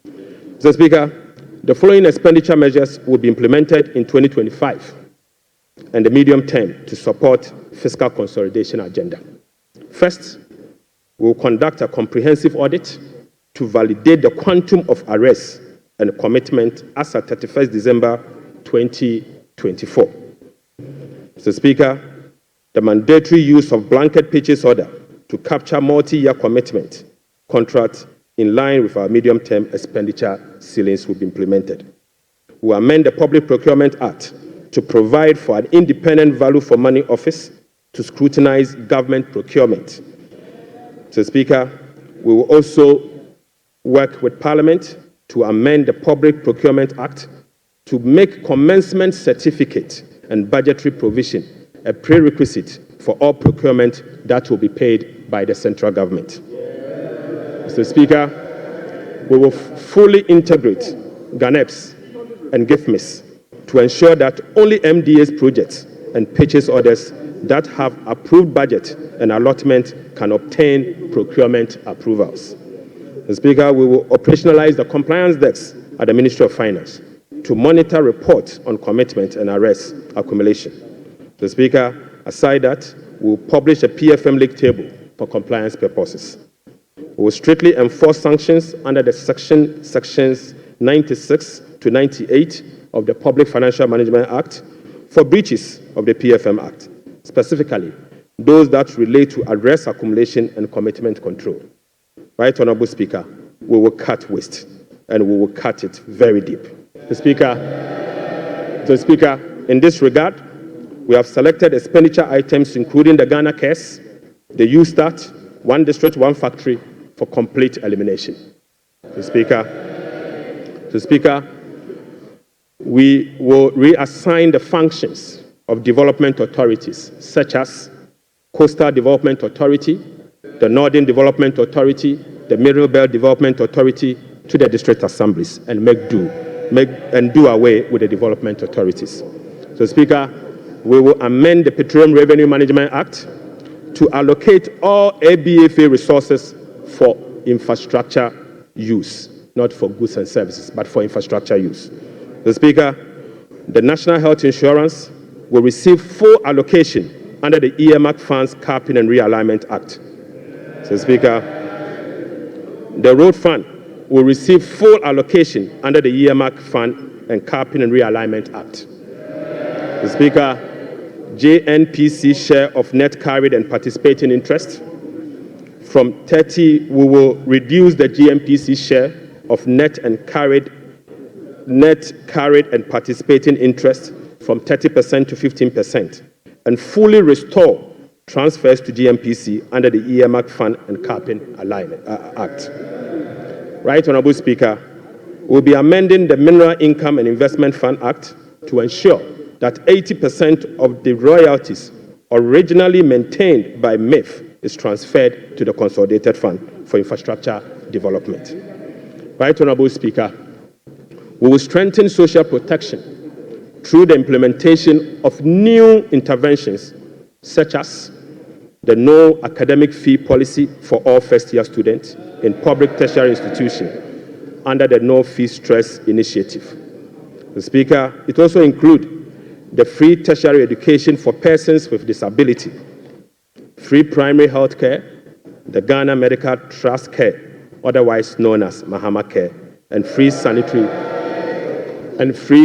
Mr. Speaker, the following expenditure measures will be implemented in 2025 and the medium term to support fiscal consolidation agenda. First, we will conduct a comprehensive audit to validate the quantum of arrears and commitment as at 31st December 2024. Mr. Speaker, the mandatory use of blanket purchase order to capture multi-year commitment contract in line with our medium-term expenditure ceilings will be implemented. We will amend the Public Procurement Act to provide for an independent value for money office to scrutinize government procurement. Mr. Speaker, we will also work with Parliament to amend the Public Procurement Act to make commencement certificate and budgetary provision a prerequisite for all procurement that will be paid by the central government. Mr. Speaker, we will fully integrate GANEPS and GIFMIS to ensure that only MDA's projects and purchase orders that have approved budget and allotment can obtain procurement approvals. Mr. Speaker, we will operationalize the compliance desk at the Ministry of Finance to monitor reports on commitment and arrears accumulation. Mr. Speaker, aside that, we will publish a PFM league table for compliance purposes. We will strictly enforce sanctions under the sections 96 to 98 of the Public Financial Management Act for breaches of the PFM Act, specifically those that relate to arrears accumulation and commitment control. Right, Honorable Speaker, we will cut waste, and we will cut it very deep. Mr. Speaker, in this regard, we have selected expenditure items including the Ghana Cares, the U-Start, One District, One Factory for complete elimination. Mr. Speaker, we will reassign the functions of development authorities such as Coastal Development Authority, the Northern Development Authority, the Middle Belt Development Authority to the district assemblies and do away with the development authorities. So, Speaker, we will amend the Petroleum Revenue Management Act to allocate all ABFA resources for infrastructure use, not for goods and services, but for infrastructure use. So, Speaker, the National Health Insurance will receive full allocation under the earmark funds capping and realignment act. So, Speaker, the road fund will receive full allocation under the earmark fund and capping and realignment act. So, Speaker, JNPC share of net carried and participating interest from 30, we will reduce the GNPC share of net carried and participating interest from 30% to 15% and fully restore transfers to GNPC under the earmark fund and capping alignment act. Right, Honorable Speaker, we'll be amending the Mineral Income and Investment Fund Act to ensure that 80% of the royalties originally maintained by MIF is transferred to the Consolidated Fund for Infrastructure Development. Right, Honorable Speaker, we will strengthen social protection through the implementation of new interventions such as the no academic fee policy for all first-year students in public tertiary institutions under the No Fee Stress Initiative. Mr. Speaker, it also includes the free tertiary education for persons with disability, free primary health care, the Ghana Medical Trust Care, otherwise known as Mahama Care, and free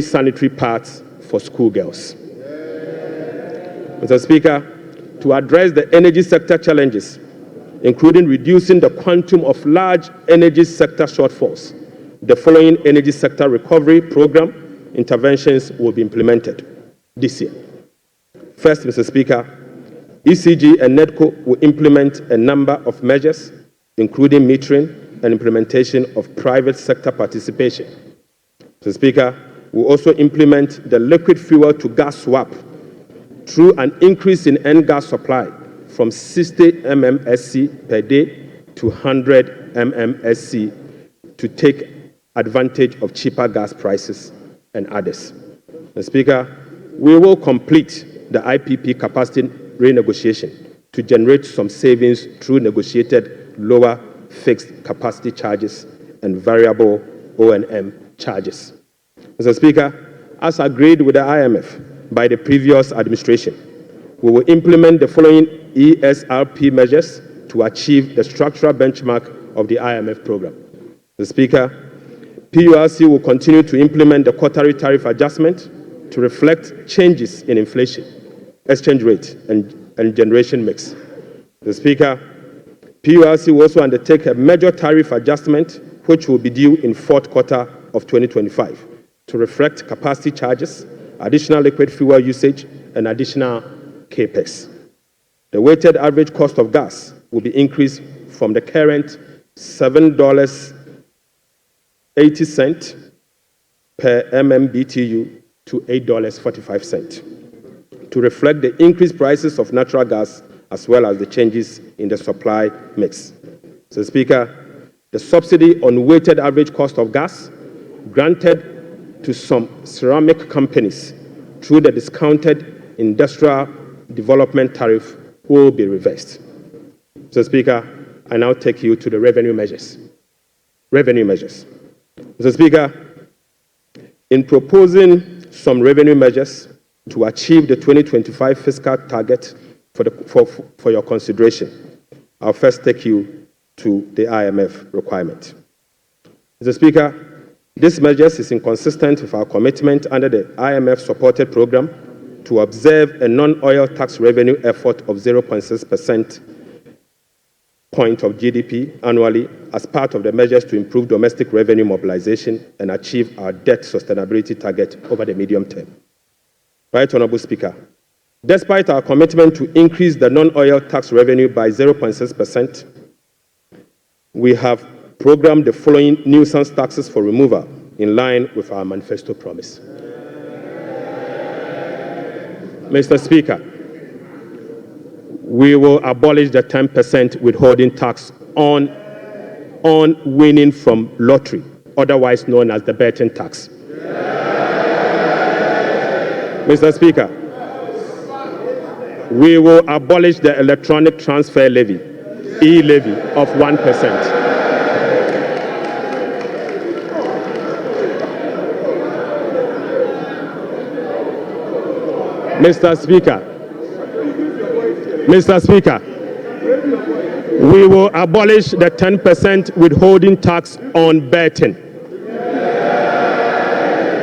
sanitary pads for schoolgirls. Mr. Speaker, to address the energy sector challenges, including reducing the quantum of large energy sector shortfalls, the following energy sector recovery program interventions will be implemented this year. First, Mr. Speaker, ECG and NEDCO will implement a number of measures, including metering and implementation of private sector participation. Mr. Speaker, we'll also implement the liquid fuel to gas swap through an increase in N-gas supply from 60 mmSC per day to 100 mmSC to take advantage of cheaper gas prices and others. Mr. Speaker, we will complete the IPP capacity renegotiation to generate some savings through negotiated lower fixed capacity charges and variable O&M charges. Mr. Speaker, as agreed with the IMF by the previous administration, we will implement the following ESRP measures to achieve the structural benchmark of the IMF program. Mr. Speaker, PURC will continue to implement the quarterly tariff adjustment to reflect changes in inflation, exchange rate, and generation mix. Mr. Speaker, PURC will also undertake a major tariff adjustment, which will be due in fourth quarter of 2025, to reflect capacity charges, additional liquid fuel usage, and additional capex. The weighted average cost of gas will be increased from the current $7.80 per MMBTU to $8.45 to reflect the increased prices of natural gas as well as the changes in the supply mix. Mr. Speaker, the subsidy on weighted average cost of gas granted to some ceramic companies through the discounted industrial development tariff will be reversed. Mr. Speaker, I now take you to the revenue measures. Mr. Speaker, in proposing some revenue measures to achieve the 2025 fiscal target for your consideration, I'll first take you to the IMF requirement. Mr. Speaker, this measure is inconsistent with our commitment under the IMF-supported program to observe a non-oil tax revenue effort of 0.6% point of GDP annually as part of the measures to improve domestic revenue mobilization and achieve our debt sustainability target over the medium term. Right Honorable Speaker, despite our commitment to increase the non-oil tax revenue by 0.6%, we have programmed the following nuisance taxes for removal in line with our manifesto promise. Mr. Speaker, we will abolish the 10% withholding tax on winning from lottery, otherwise known as the betting tax. Mr. Speaker, we will abolish the electronic transfer levy, e-levy, of 1%. Mr. Speaker, we will abolish the 10% withholding tax on betting.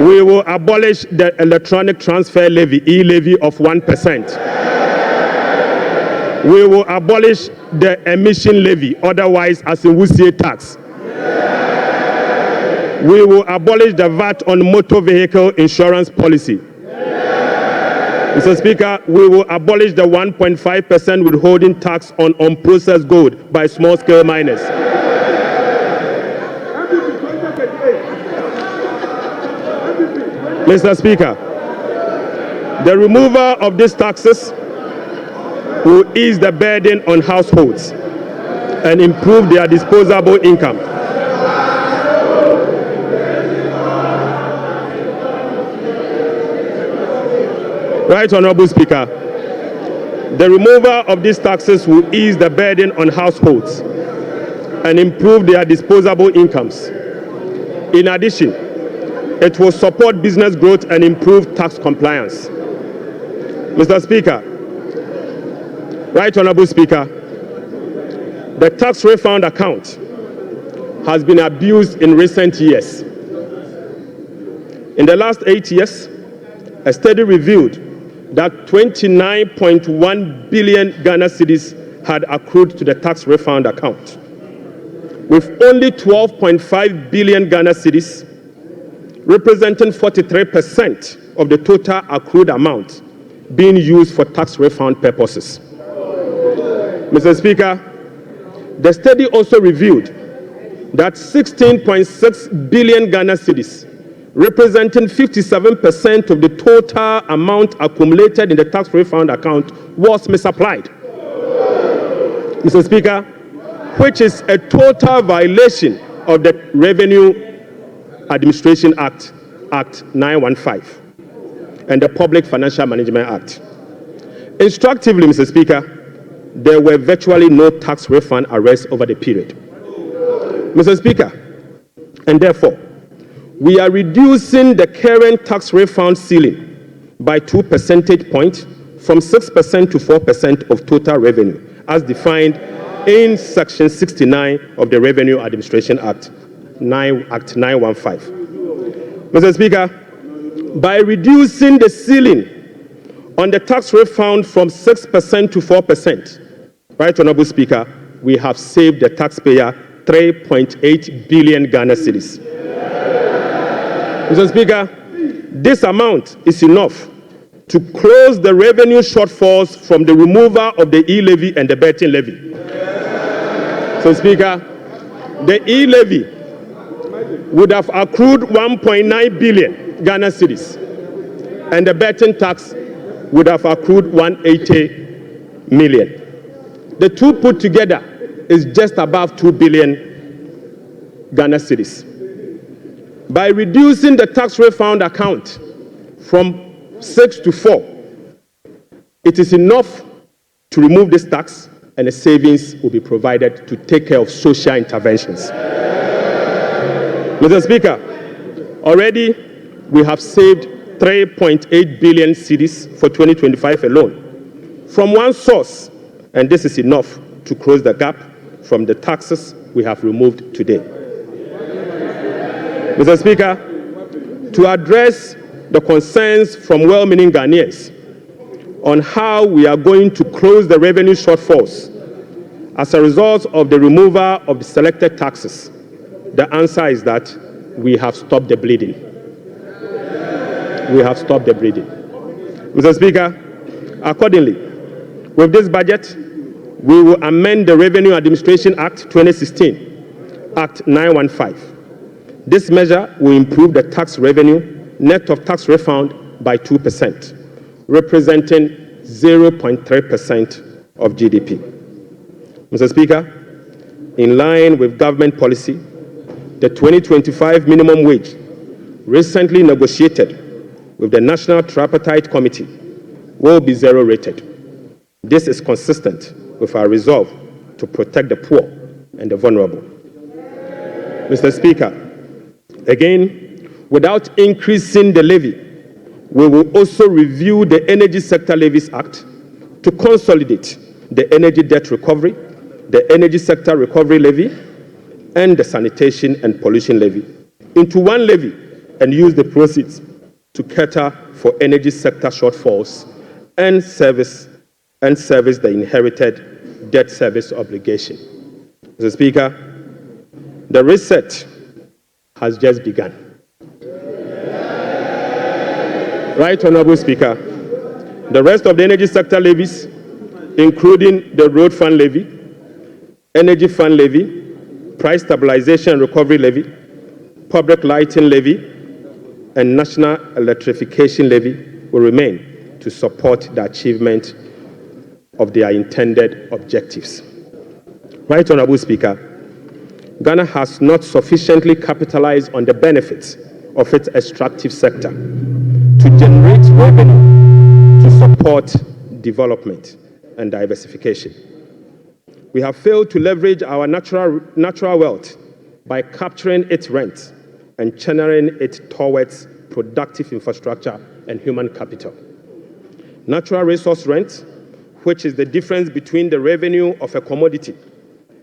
We will abolish the electronic transfer levy, e-levy of 1%. We will abolish the emission levy, otherwise as a Wusie tax. We will abolish the VAT on motor vehicle insurance policy. Mr. Speaker, we will abolish the 1.5% withholding tax on unprocessed gold by small-scale miners. Mr. Speaker, the removal of these taxes will ease the burden on households and improve their disposable income. Right Honorable Speaker, the removal of these taxes will ease the burden on households and improve their disposable incomes. In addition, it will support business growth and improve tax compliance. Mr. Speaker, Right Honorable Speaker, the tax refund account has been abused in recent years. In the last 8 years, a study revealed that 29.1 billion Ghana cedis had accrued to the tax refund account, with only 12.5 billion Ghana cedis, representing 43% of the total accrued amount, being used for tax refund purposes. Mr. Speaker, the study also revealed that 16.6 billion Ghana cedis, representing 57% of the total amount accumulated in the tax refund account, was misapplied. Mr. Speaker, which is a total violation of the Revenue Administration Act, Act 915, and the Public Financial Management Act. Instructively, Mr. Speaker, there were virtually no tax refund arrests over the period. Mr. Speaker, and therefore, we are reducing the current tax refund ceiling by 2 percentage points from 6% to 4% of total revenue, as defined in Section 69 of the Revenue Administration Act, Act 915. Mr. Speaker, by reducing the ceiling on the tax refund from 6% to 4%, Right Honorable Speaker, we have saved the taxpayer 3.8 billion Ghana cedis. Mr. Speaker, this amount is enough to close the revenue shortfalls from the removal of the e-levy and the betting levy. So, Speaker, the e-levy would have accrued 1.9 billion Ghana cedis, and the betting tax would have accrued 180 million. The two put together is just above 2 billion Ghana cedis. By reducing the tax refund account from 6 to 4, it is enough to remove this tax, and a savings will be provided to take care of social interventions. Mr. Speaker, already we have saved 3.8 billion cedis for 2025 alone from one source, and this is enough to close the gap from the taxes we have removed today. Mr. Speaker, to address the concerns from well-meaning Ghanaians on how we are going to close the revenue shortfalls as a result of the removal of the selected taxes, the answer is that we have stopped the bleeding. We have stopped the bleeding. Mr. Speaker, accordingly, with this budget, we will amend the Revenue Administration Act 2016, Act 915. This measure will improve the tax revenue net of tax refund by 2%, representing 0.3% of GDP. Mr. Speaker, in line with government policy, the 2025 minimum wage recently negotiated with the National Tripartite Committee will be zero rated. This is consistent with our resolve to protect the poor and the vulnerable. Mr. Speaker, again, without increasing the levy, we will also review the Energy Sector Levies Act to consolidate the energy debt recovery, the Energy Sector Recovery Levy, and the Sanitation and Pollution Levy into one levy and use the proceeds to cater for energy sector shortfalls and service the inherited debt service obligation. Mr. Speaker, the reset has just begun. Right, Honorable Speaker, the rest of the energy sector levies, including the Road Fund Levy, Energy Fund Levy, Price Stabilization and Recovery Levy, Public Lighting Levy, and National Electrification Levy will remain to support the achievement of their intended objectives. Right, Honorable Speaker, Ghana has not sufficiently capitalized on the benefits of its extractive sector to generate revenue to support development and diversification. We have failed to leverage our natural wealth by capturing its rent and channeling it towards productive infrastructure and human capital. Natural resource rent, which is the difference between the revenue of a commodity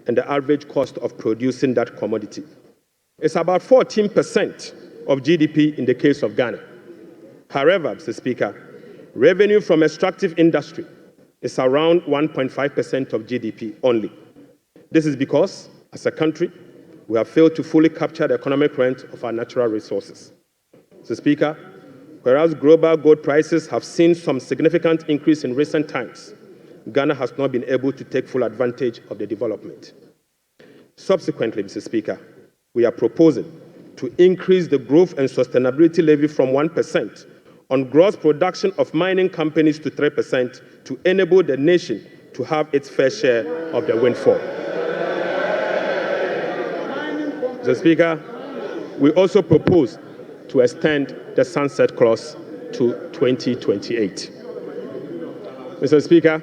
and the average cost of producing that commodity, is about 14% of GDP in the case of Ghana. However, Mr. Speaker, revenue from extractive industry is around 1.5% of GDP only. This is because, as a country, we have failed to fully capture the economic rent of our natural resources. Mr. Speaker, whereas global gold prices have seen some significant increase in recent times, Ghana has not been able to take full advantage of the development. Subsequently, Mr. Speaker, we are proposing to increase the growth and sustainability levy from 1% on gross production of mining companies to 3% to enable the nation to have its fair share of the windfall. Mr. Speaker, we also propose to extend the sunset clause to 2028. Mr. Speaker,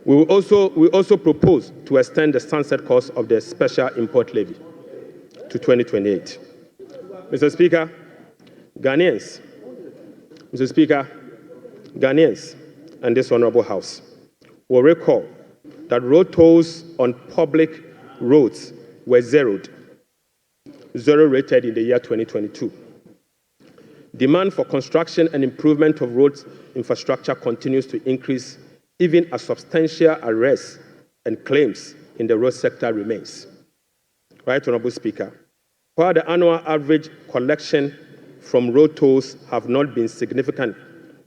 we also propose to extend the sunset clause of the special import levy to 2028. Mr. Speaker, Ghanaians, and this Honorable House will recall that road tolls on public roads were zero rated in the year 2022. Demand for construction and improvement of roads infrastructure continues to increase, even as substantial arrears and claims in the road sector remains. Right, Honorable Speaker, while the annual average collection from road tolls have not been significant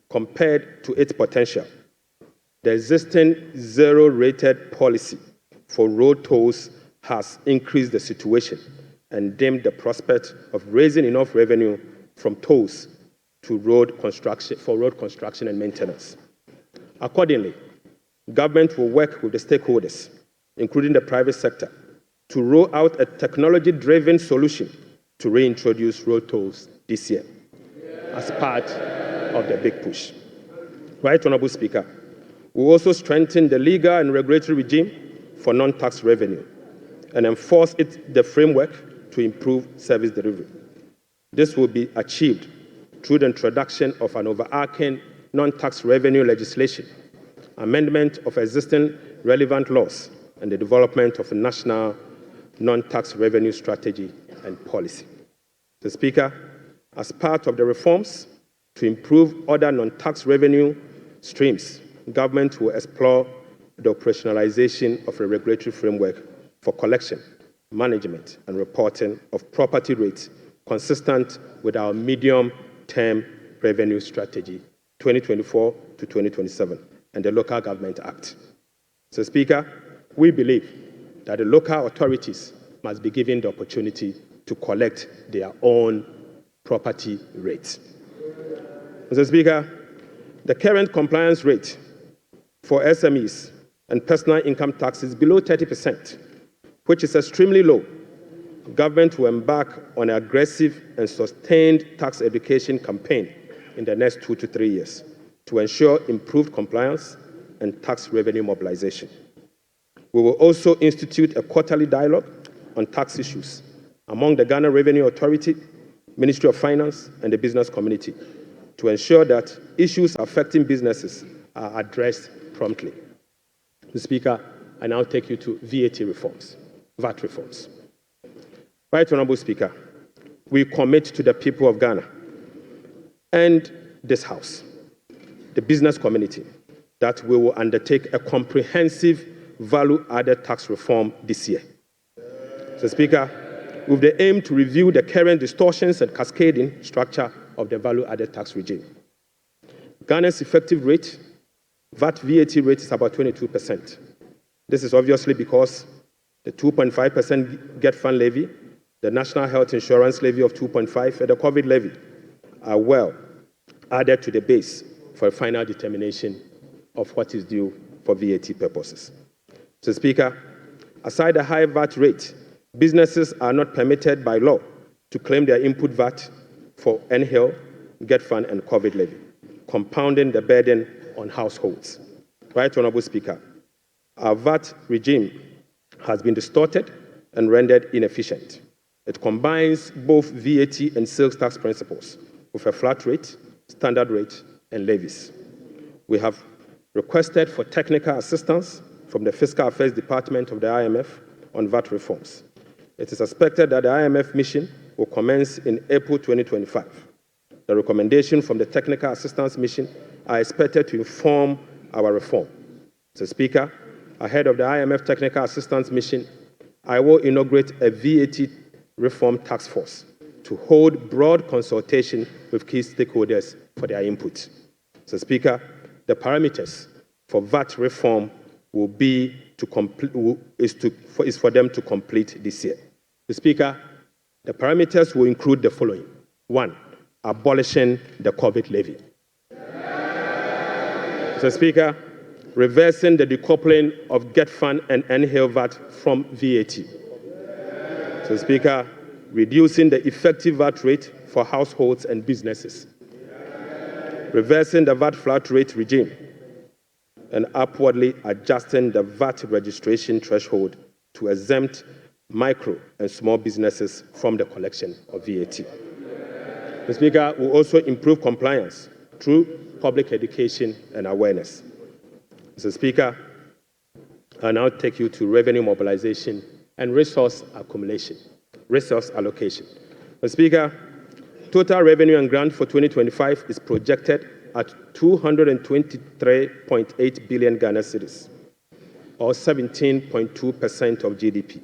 compared to its potential, the existing zero-rated policy for road tolls has increased the situation and dimmed the prospect of raising enough revenue from tolls to road construction and maintenance. Accordingly, government will work with the stakeholders, including the private sector, to roll out a technology-driven solution to reintroduce road tolls this year as part of the big push. Right, Honorable Speaker, we will also strengthen the legal and regulatory regime for non-tax revenue and enforce the framework to improve service delivery. This will be achieved through the introduction of an overarching non-tax revenue legislation, amendment of existing relevant laws, and the development of a national non-tax revenue strategy and policy. Mr. Speaker, as part of the reforms to improve other non-tax revenue streams, government will explore the operationalization of a regulatory framework for collection, management, and reporting of property rates consistent with our medium-term revenue strategy 2024 to 2027 and the Local Government Act. Mr. Speaker, we believe that the local authorities must be given the opportunity to collect their own property rates. Mr. Speaker, the current compliance rate for SMEs and personal income tax is below 30%, which is extremely low. Government will embark on an aggressive and sustained tax education campaign in the next 2 to 3 years to ensure improved compliance and tax revenue mobilization. We will also institute a quarterly dialogue on tax issues among the Ghana Revenue Authority, Ministry of Finance, and the business community to ensure that issues affecting businesses are addressed promptly. Mr. Speaker, I now take you to VAT reforms. Right, Honorable Speaker, we commit to the people of Ghana and this House, the business community, that we will undertake a comprehensive value-added tax reform this year. Mr. Speaker, with the aim to review the current distortions and cascading structure of the value-added tax regime. Ghana's effective rate, VAT rate, is about 22%. This is obviously because the 2.5% Get Fund levy, the National Health Insurance levy of 2.5%, and the COVID levy are well added to the base for a final determination of what is due for VAT purposes. Mr. Speaker, aside the high VAT rate, businesses are not permitted by law to claim their input VAT for NHIL, Get Fund, and COVID levy, compounding the burden on households. Right, Honorable Speaker, our VAT regime has been distorted and rendered inefficient. It combines both VAT and sales tax principles with a flat rate, standard rate, and levies. We have requested for technical assistance from the Fiscal Affairs Department of the IMF on VAT reforms. It is expected that the IMF mission will commence in April 2025. The recommendations from the Technical Assistance Mission are expected to inform our reform. Mr. Speaker, ahead of the IMF Technical Assistance Mission, I will inaugurate a VAT reform task force to hold broad consultation with key stakeholders for their input. Mr. Speaker, the parameters for VAT reform will be is for them to complete this year. Mr. Speaker, the parameters will include the following. 1, abolishing the COVID levy. Mr. Speaker, reversing the decoupling of Get Fund and NHIL VAT from VAT. Mr. Speaker, reducing the effective VAT rate for households and businesses. Reversing the VAT flat rate regime and upwardly adjusting the VAT registration threshold to exempt micro and small businesses from the collection of VAT. Mr. Speaker, will also improve compliance through public education and awareness. Mr. Speaker, I now take you to revenue mobilization and resource allocation. Mr. Speaker, total revenue and grant for 2025 is projected at 223.8 billion Ghana cedis. or 17.2% of GDP,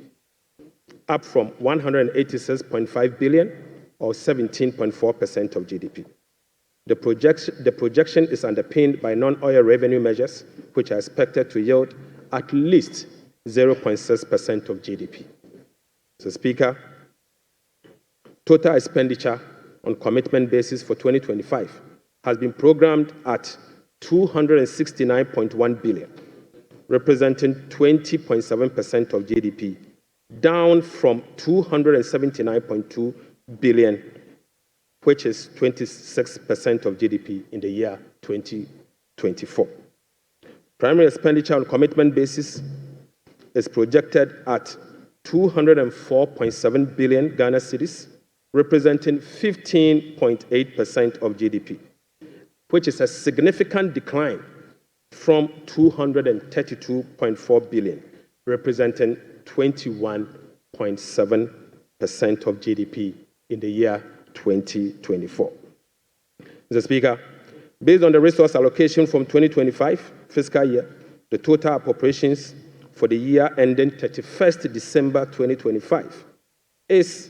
up from 186.5 billion, or 17.4% of GDP. The projection is underpinned by non-oil revenue measures, which are expected to yield at least 0.6% of GDP. So, Speaker, total expenditure on commitment basis for 2025 has been programmed at 269.1 billion, representing 20.7% of GDP, down from 279.2 billion, which is 26% of GDP in the year 2024. Primary expenditure on commitment basis is projected at 204.7 billion Ghana cedis, representing 15.8% of GDP, which is a significant decline from 232.4 billion, representing 21.7% of GDP in the year 2024. Mr. Speaker, based on the resource allocation from 2025 fiscal year, the total appropriations for the year ending 31st December 2025 is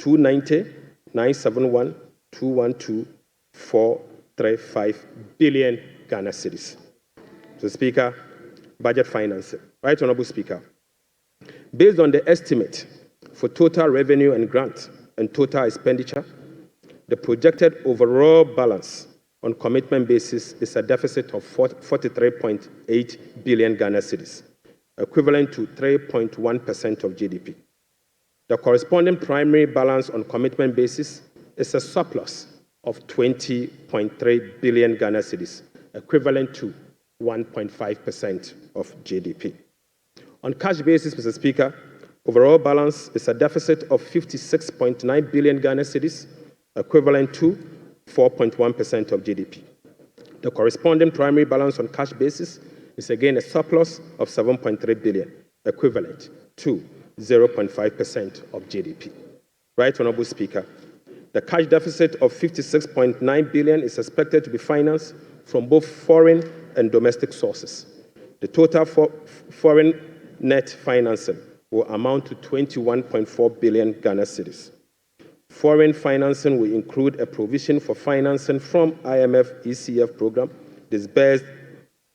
290,971,212,435 billion Ghana cedis. Mr. Speaker, budget financing. Right Honorable Speaker, based on the estimate for total revenue and grant and total expenditure, the projected overall balance on commitment basis is a deficit of 43.8 billion Ghana cedis, equivalent to 3.1% of GDP. The corresponding primary balance on commitment basis is a surplus of 20.3 billion Ghana cedis, equivalent to 1.5% of GDP. On cash basis, Mr. Speaker, overall balance is a deficit of 56.9 billion Ghana cedis, equivalent to 4.1% of GDP. The corresponding primary balance on cash basis is again a surplus of 7.3 billion, equivalent to 0.5% of GDP. Right Honorable Speaker, the cash deficit of 56.9 billion is expected to be financed from both foreign and domestic sources. The total foreign net financing will amount to 21.4 billion Ghana cedis. Foreign financing will include a provision for financing from IMF ECF program disbursed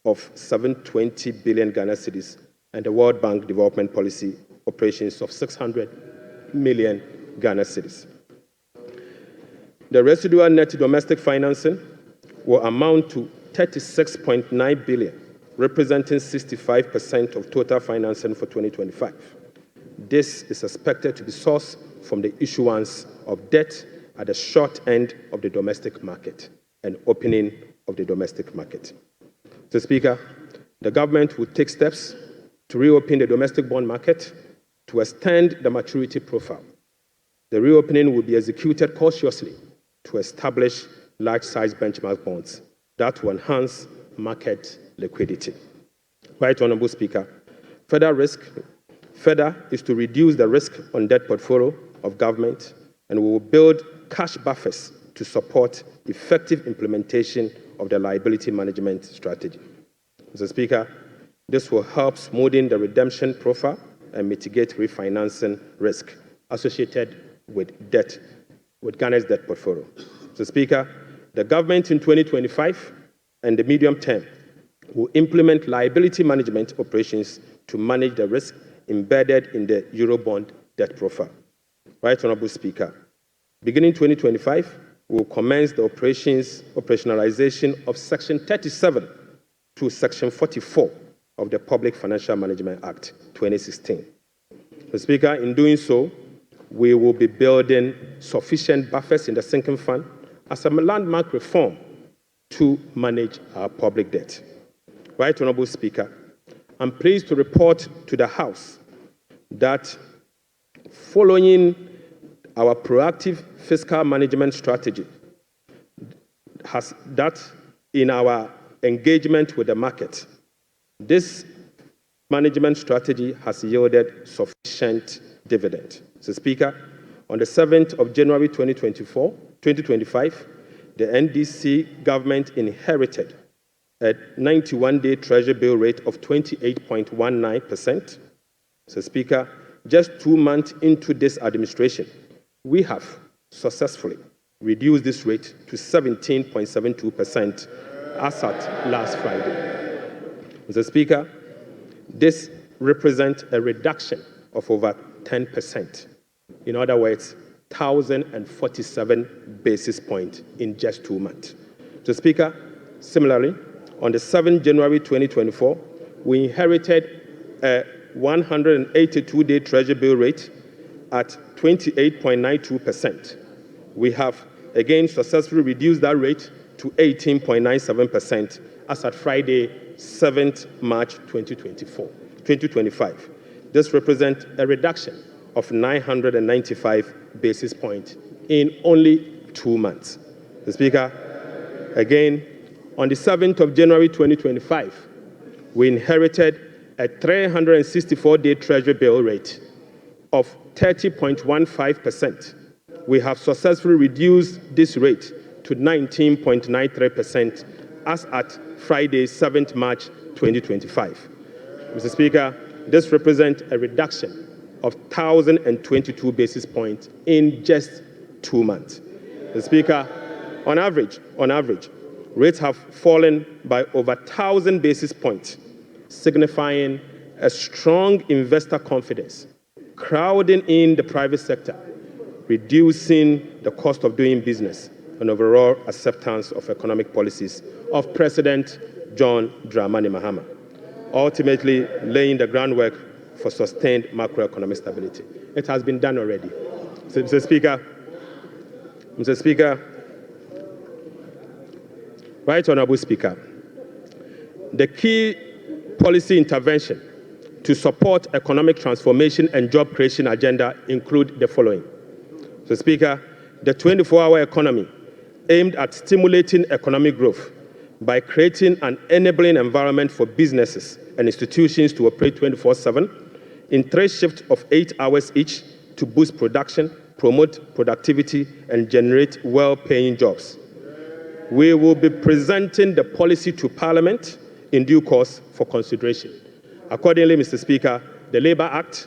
of 720 billion Ghana cedis and the World Bank Development Policy operations of 600 million Ghana cedis. The residual net domestic financing will amount to 36.9 billion, representing 65% of total financing for 2025. This is expected to be sourced from the issuance of debt at the short end of the domestic market and opening of the domestic market. Mr. Speaker, the government will take steps to reopen the domestic bond market to extend the maturity profile. The reopening will be executed cautiously to establish large-size benchmark bonds that will enhance market liquidity. Right Honorable Speaker, further is to reduce the risk on debt portfolio of government, and we will build cash buffers to support effective implementation of the liability management strategy. Mr. Speaker, this will help smoothing the redemption profile and mitigate refinancing risk associated with Ghana's debt portfolio. Mr. Speaker, the government in 2025 and the medium term will implement liability management operations to manage the risk embedded in the Eurobond debt profile. Right Honorable Speaker, beginning 2025, we will commence the operationalization of Section 37 to Section 44 of the Public Financial Management Act 2016. Mr. Speaker, in doing so, we will be building sufficient buffers in the sinking fund as a landmark reform to manage our public debt. Right Honorable Speaker, I'm pleased to report to the House that following our proactive fiscal management strategy, in our engagement with the market, this management strategy has yielded sufficient dividend. Mr. Speaker, on the 7th of January 2025, the NDC government inherited a 91-day Treasury bill rate of 28.19%. Mr. Speaker, just 2 months into this administration, we have successfully reduced this rate to 17.72% as at last Friday. Mr. Speaker, this represents a reduction of over 10%. In other words, 1,047 basis points in just 2 months. Mr. Speaker, similarly, on the 7th January 2024, we inherited a 182-day Treasury bill rate at 28.92%. We have again successfully reduced that rate to 18.97% as at Friday, 7th March 2025. This represents a reduction of 995 basis points in only 2 months. Mr. Speaker, again, on the 7th of January 2025, we inherited a 364-day Treasury bill rate of 30.15%. We have successfully reduced this rate to 19.93% as at Friday, 7th March 2025. Mr. Speaker, this represents a reduction of 1,022 basis points in just 2 months. Mr. Speaker, on average, rates have fallen by over 1,000 basis points, signifying a strong investor confidence, crowding in the private sector, reducing the cost of doing business, and overall acceptance of economic policies of President John Dramani Mahama, ultimately laying the groundwork for sustained macroeconomic stability. It has been done already. So, Mr. Speaker, Right Honourable Speaker, the key policy intervention to support economic transformation and job creation agenda include the following. So, Speaker, the 24-hour economy aimed at stimulating economic growth by creating an enabling environment for businesses and institutions to operate 24/7 in 3 shifts of 8 hours each to boost production, promote productivity, and generate well-paying jobs. We will be presenting the policy to Parliament in due course for consideration. Accordingly, Mr. Speaker, the Labour Act,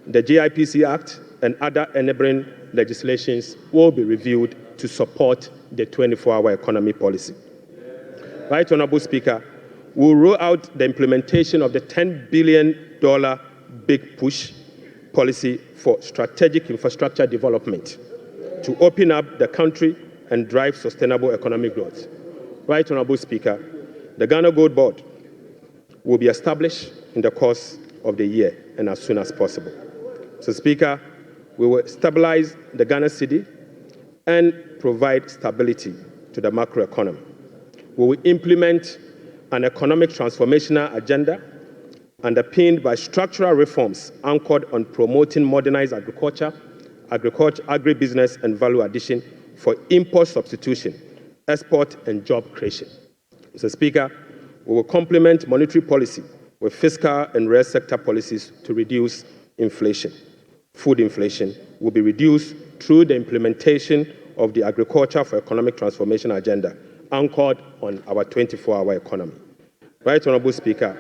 the GIPC Act, and other enabling legislations will be reviewed to support the 24-hour economy policy. Right Honourable Speaker, we'll roll out the implementation of the $10 billion Big Push policy for strategic infrastructure development to open up the country and drive sustainable economic growth. Right Honourable Speaker, the Ghana Gold Board will be established in the course of the year and as soon as possible. So, Speaker, we will stabilize the Ghana cedi and provide stability to the macroeconomy. We will implement an economic transformational agenda underpinned by structural reforms anchored on promoting modernized agriculture, agribusiness, and value addition for import substitution, export, and job creation. Mr. Speaker, we will complement monetary policy with fiscal and real sector policies to reduce inflation. Food inflation will be reduced through the implementation of the Agriculture for Economic Transformation agenda, anchored on our 24-hour economy. Right Honourable Speaker,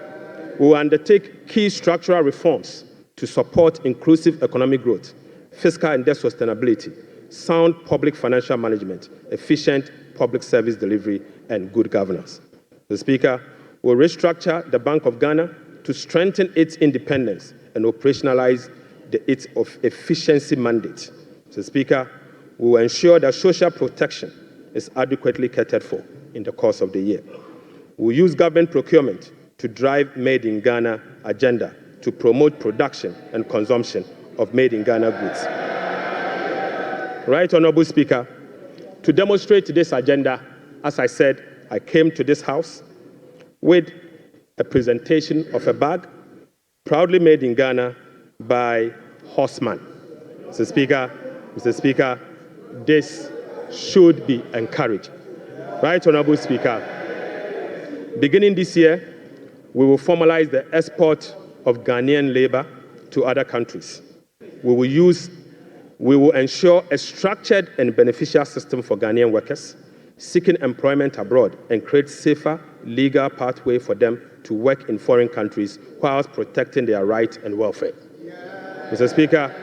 we will undertake key structural reforms to support inclusive economic growth, fiscal and debt sustainability, sound public financial management, efficient public service delivery, and good governance. The Speaker will restructure the Bank of Ghana to strengthen its independence and operationalize its efficiency mandate. The Speaker will ensure that social protection is adequately catered for in the course of the year. We will use government procurement to drive Made in Ghana agenda to promote production and consumption of Made in Ghana goods. Right Honourable Speaker, to demonstrate this agenda, as I said, I came to this House with a presentation of a bag proudly made in Ghana by Horseman. Mr. Speaker, this should be encouraged. Right Honourable Speaker, beginning this year, we will formalize the export of Ghanaian labour to other countries. We will ensure a structured and beneficial system for Ghanaian workers, seeking employment abroad and create safer legal pathway for them to work in foreign countries whilst protecting their rights and welfare. Mr. Speaker,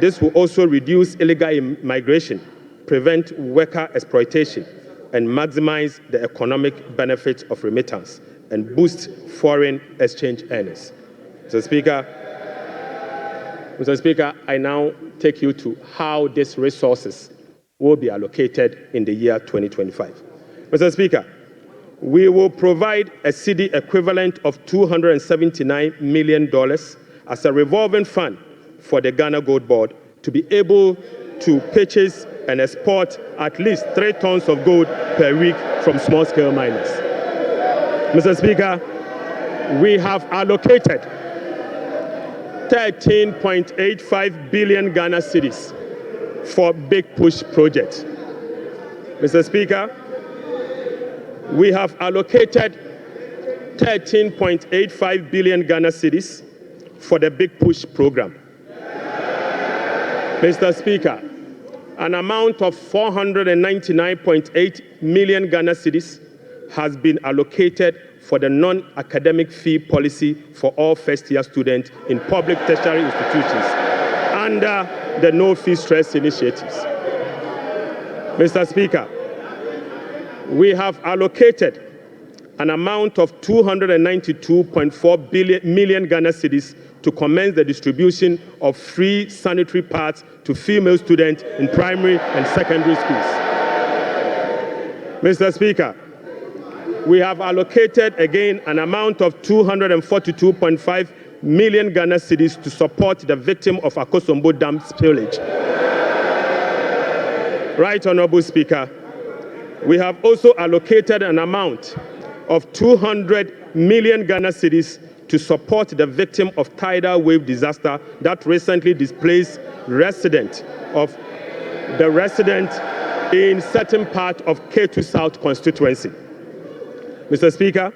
this will also reduce illegal immigration, prevent worker exploitation, and maximize the economic benefits of remittance and boost foreign exchange earnings. Mr. Speaker, I now take you to how these resources will be allocated in the year 2025. Mr. Speaker, we will provide a cedi equivalent of $279 million as a revolving fund for the Ghana Gold Board to be able to purchase and export at least 3 tons of gold per week from small-scale miners. Mr. Speaker, we have allocated 13.85 billion Ghana cedis for Big Push project. Mr. Speaker, we have allocated 13.85 billion Ghana cedis for the Big Push program. Mr. Speaker, an amount of 499.8 million Ghana cedis has been allocated for the non-academic fee policy for all first-year students in public tertiary institutions under the No Fee Stress initiatives. Mr. Speaker, we have allocated an amount of 292.4 million Ghana cedis to commence the distribution of free sanitary pads to female students in primary and secondary schools. Mr. Speaker, we have allocated again an amount of 242.5 million Ghana cedis to support the victim of Akosombo Dam spillage. Right, Honorable Speaker, we have also allocated an amount of 200 million Ghana cedis to support the victim of tidal wave disaster that recently displaced resident in certain part of K2 South constituency. Mr. Speaker,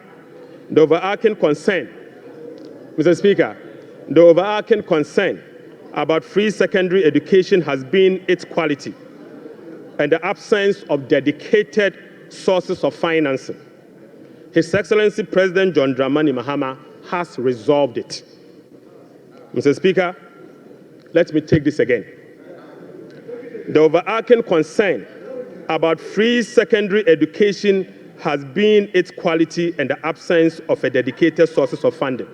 the overarching concern about free secondary education has been its quality and the absence of dedicated sources of financing. His Excellency President John Dramani Mahama has resolved it. Mr. Speaker, let me take this again. The overarching concern about free secondary education has been its quality and the absence of a dedicated sources of funding.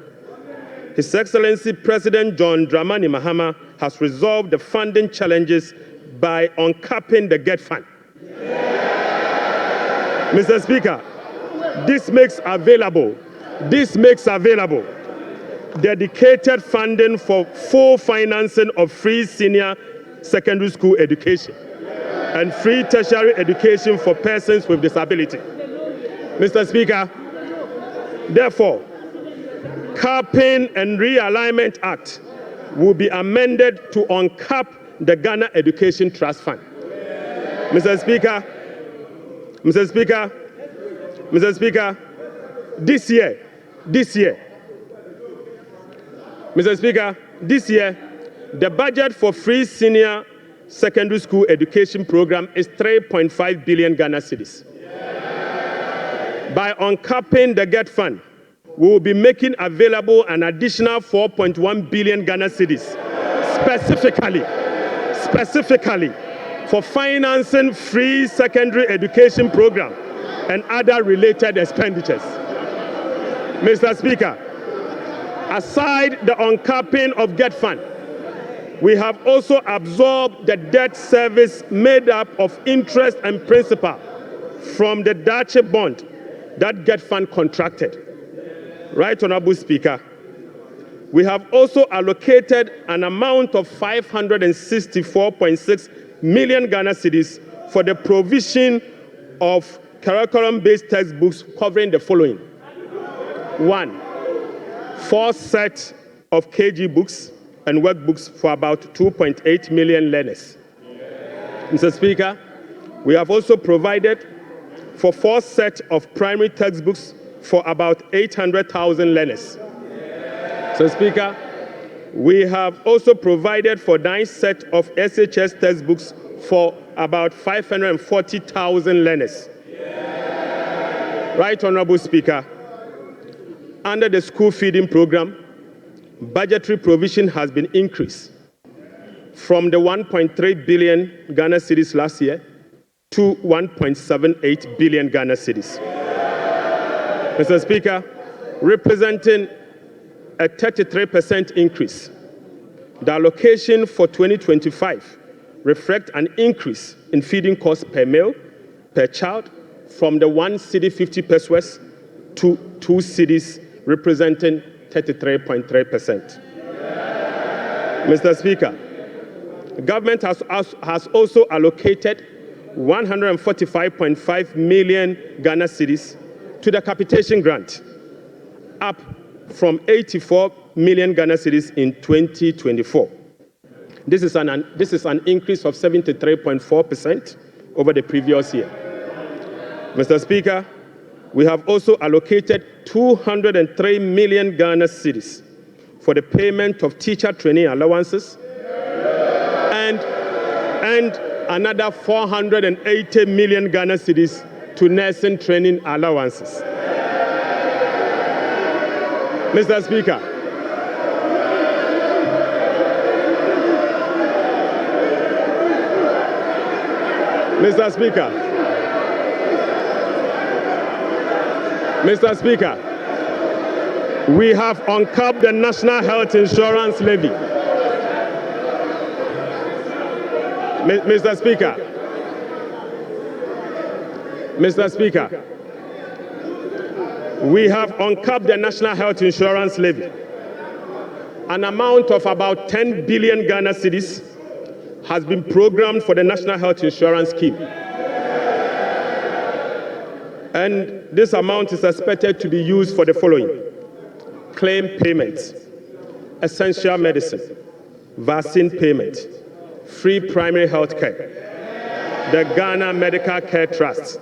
His Excellency President John Dramani Mahama has resolved the funding challenges by uncapping the GET fund. Mr. Speaker, this makes available dedicated funding for full financing of free senior secondary school education and free tertiary education for persons with disability. Mr. Speaker, therefore, Capping and Realignment Act will be amended to uncap the Ghana Education Trust Fund. Mr. Speaker, this year, the budget for free senior secondary school education program is 3.5 billion Ghana cedis. By uncapping the GET fund, we will be making available an additional 4.1 billion Ghana cedis, specifically for financing free secondary education program and other related expenditures. Mr. Speaker, aside the uncapping of GET fund, we have also absorbed the debt service made up of interest and principal from the Dache bond that GET fund contracted. Right, Honorable Speaker, we have also allocated an amount of 564.6 million Ghana cedis for the provision of curriculum-based textbooks covering the following. 1, 4 sets of KG books and workbooks for about 2.8 million learners. Mr. Speaker, we have also provided for 4 sets of primary textbooks for about 800,000 learners. So, Speaker, we have also provided for 9 sets of SHS textbooks for about 540,000 learners. Right Honorable Speaker, under the school feeding program, budgetary provision has been increased from the 1.3 billion Ghana cedis last year to 1.78 billion Ghana cedis. Mr. Speaker, representing a 33% increase. The allocation for 2025 reflects an increase in feeding costs per meal, per child, from the 1 cedi 50 pesos to 2 cedis, representing 33.3%. Mr. Speaker, the government has also allocated 145.5 million Ghana cedis to the capitation grant, up from 84 million Ghana cedis in 2024. This is an increase of 73.4% over the previous year. Mr. Speaker, we have also allocated 203 million Ghana cedis for the payment of teacher training allowances and another 480 million Ghana cedis to nursing training allowances. Mr. Speaker, Mr. Speaker, we have uncapped the National Health Insurance Levy. Mr. Speaker, we have uncapped the National Health Insurance Levy. An amount of about 10 billion Ghana cedis has been programmed for the National Health Insurance Scheme. And this amount is expected to be used for the following: claim payments, essential medicine, vaccine payment, free primary health care, the Ghana Medical Care Trust,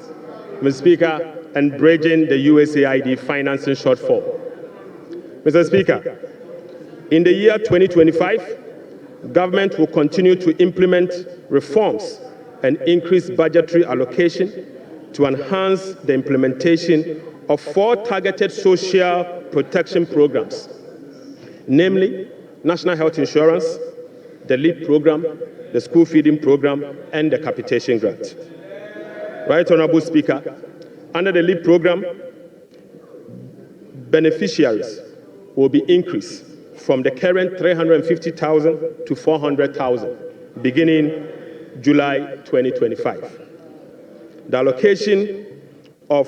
Mr. Speaker, and bridging the USAID financing shortfall. Mr. Speaker, in the year 2025, government will continue to implement reforms and increase budgetary allocation to enhance the implementation of 4 targeted social protection programs, namely National Health Insurance, the LEAP program, the school feeding program, and the capitation grant. Right Honorable Speaker, under the LEAP program, beneficiaries will be increased from the current 350,000 to 400,000 beginning July 2025. The allocation of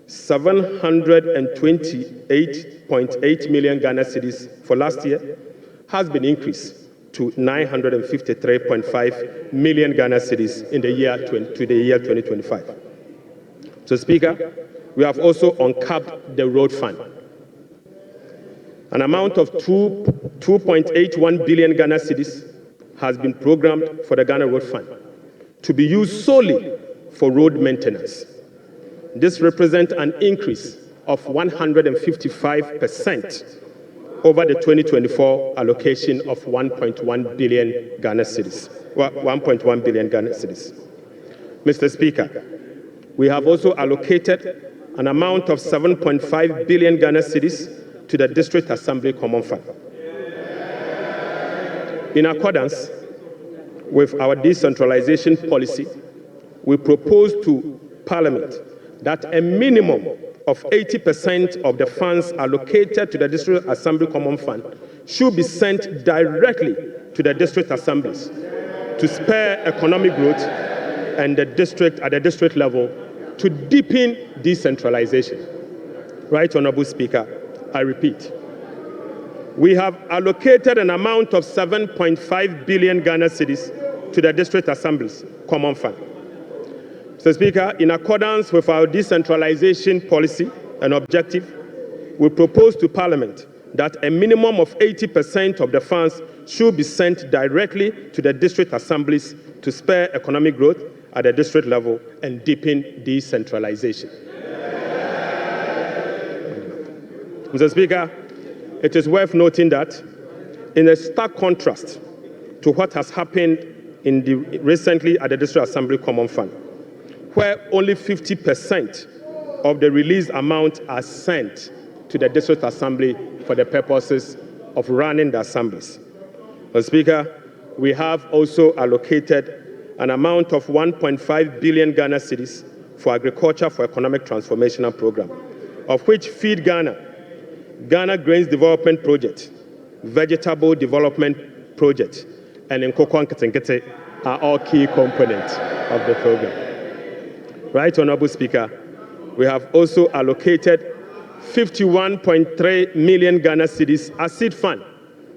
728.8 million Ghana cedis for last year has been increased to 953.5 million Ghana cedis in the year 2025. So, Speaker, we have also uncapped the road fund. An amount of 2.81 billion Ghana cedis has been programmed for the Ghana Road Fund to be used solely for road maintenance. This represents an increase of 155% over the 2024 allocation of 1.1 billion Ghana cedis. 1.1 billion Ghana cedis. Mr. Speaker, we have also allocated an amount of 7.5 billion Ghana cedis to the District Assembly Common Fund. In accordance with our decentralization policy, we propose to Parliament that a minimum of 80% of the funds allocated to the District Assembly Common Fund should be sent directly to the district assemblies to spur economic growth and at the district level to deepen decentralization. Right Honorable Speaker, I repeat, we have allocated an amount of 7.5 billion Ghana cedis to the District Assemblies Common Fund. Mr. Speaker, in accordance with our decentralization policy and objective, we propose to Parliament that a minimum of 80% of the funds should be sent directly to the district assemblies to spur economic growth at the district level and deepen decentralization. Mr. Speaker, it is worth noting that in a stark contrast to what has happened recently at the District Assembly Common Fund, where only 50% of the released amount are sent to the District Assembly for the purposes of running the assemblies. Mr. Speaker, we have also allocated an amount of 1.5 billion Ghana cedis for Agriculture for Economic Transformation Program, of which Feed Ghana, Ghana Grains Development Project, Vegetable Development Project, and Nkoko Nketenkete are all key components of the program. Right, Honorable Speaker, we have also allocated 51.3 million Ghana cedis as seed fund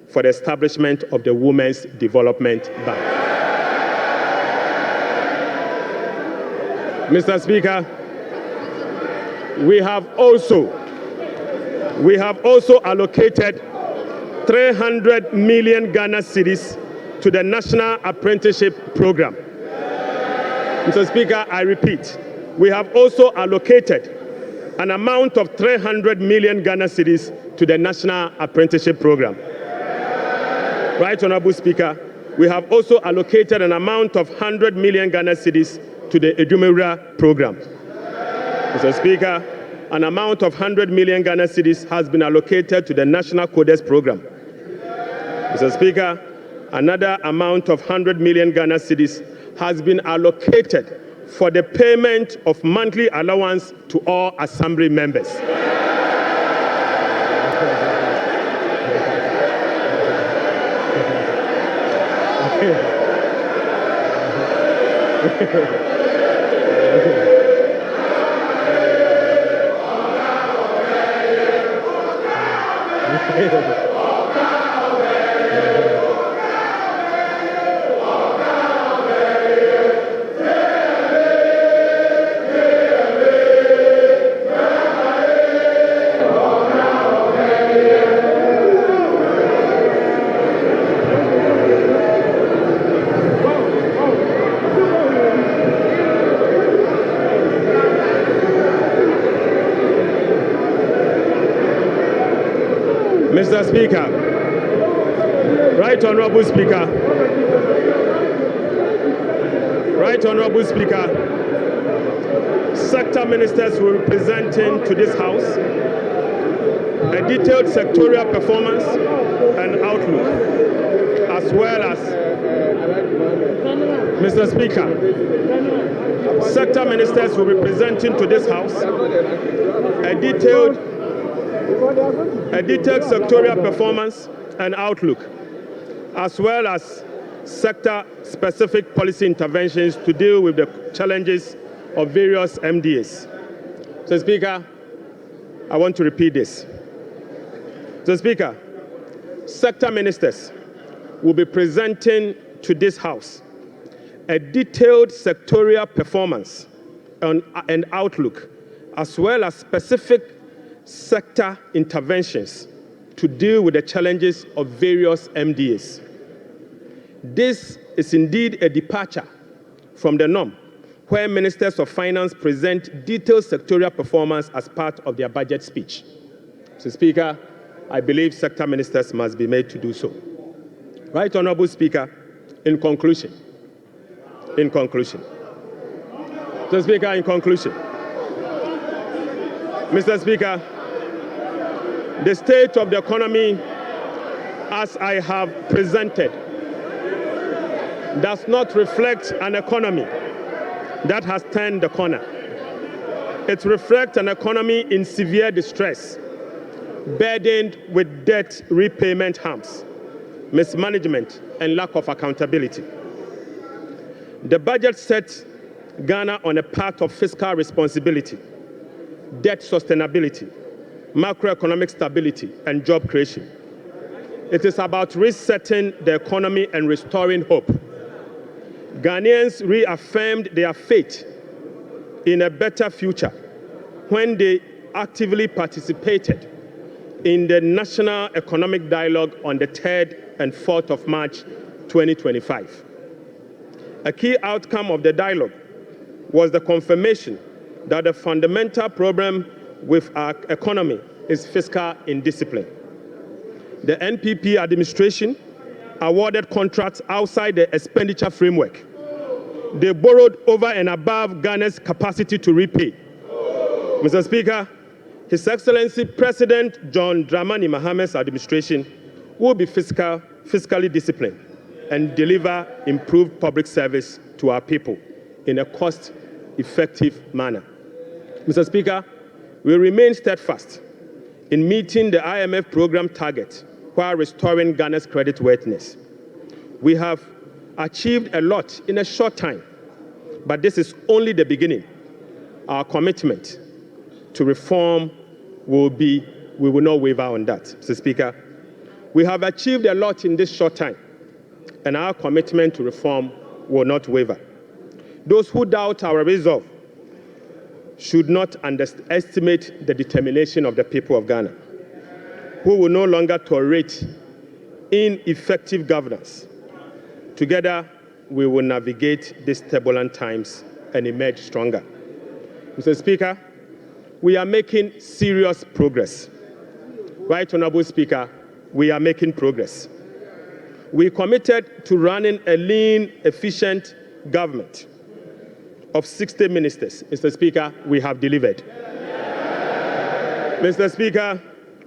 for the establishment of the Women's Development Bank. Mr. Speaker, we have also allocated 300 million Ghana cedis to the National Apprenticeship Program. Mr. Speaker, I repeat, we have also allocated an amount of 300 million Ghana cedis to the National Apprenticeship Program. Right, Honorable Speaker, we have also allocated an amount of 100 million Ghana cedis to the Edumewura Program. Mr. Speaker, an amount of 100 million Ghana cedis has been allocated to the National Codes Program. Mr. Speaker, another amount of 100 million Ghana cedis has been allocated for the payment of monthly allowance to all Assembly members. Mr. Speaker, Right Honorable Speaker, sector ministers will be presenting to this House a detailed sectorial performance and outlook, as well as, Mr. Speaker, sector ministers will be presenting to this House a detailed sectorial performance and outlook, as well as sector-specific policy interventions to deal with the challenges of various MDAs. So, Speaker, I want to repeat this. So, Speaker, sector ministers will be presenting to this House a detailed sectorial performance and outlook, as well as specific sector interventions to deal with the challenges of various MDAs. This is indeed a departure from the norm, where ministers of finance present detailed sectorial performance as part of their budget speech. So, Speaker, I believe sector ministers must be made to do so. Right, Honorable Speaker, in conclusion. So, Speaker, in conclusion. Mr. Speaker, the state of the economy, as I have presented, does not reflect an economy that has turned the corner. It reflects an economy in severe distress, burdened with debt repayment harms, mismanagement, and lack of accountability. The budget sets Ghana on a path of fiscal responsibility, debt sustainability, macroeconomic stability, and job creation. It is about resetting the economy and restoring hope. Ghanaians reaffirmed their faith in a better future when they actively participated in the National Economic Dialogue on the 3rd and 4th of March 2025. A key outcome of the dialogue was the confirmation that the fundamental problem with our economy is fiscal indiscipline. The NPP administration awarded contracts outside the expenditure framework. They borrowed over and above Ghana's capacity to repay. Mr. Speaker, His Excellency President John Dramani Mahama's administration will be fiscally disciplined and deliver improved public service to our people in a cost-effective manner. Mr. Speaker, we remain steadfast in meeting the IMF program target while restoring Ghana's creditworthiness. We have achieved a lot in a short time, but this is only the beginning. Our commitment to reform we will not waver on that, Mr. Speaker. We have achieved a lot in this short time, and our commitment to reform will not waver. Those who doubt our resolve should not underestimate the determination of the people of Ghana, who will no longer tolerate ineffective governance. Together, we will navigate these turbulent times and emerge stronger. Mr. Speaker, we are making serious progress. Right Honorable Speaker, we are making progress. We committed to running a lean, efficient government of 60 ministers. Mr. Speaker, we have delivered. Mr. Speaker,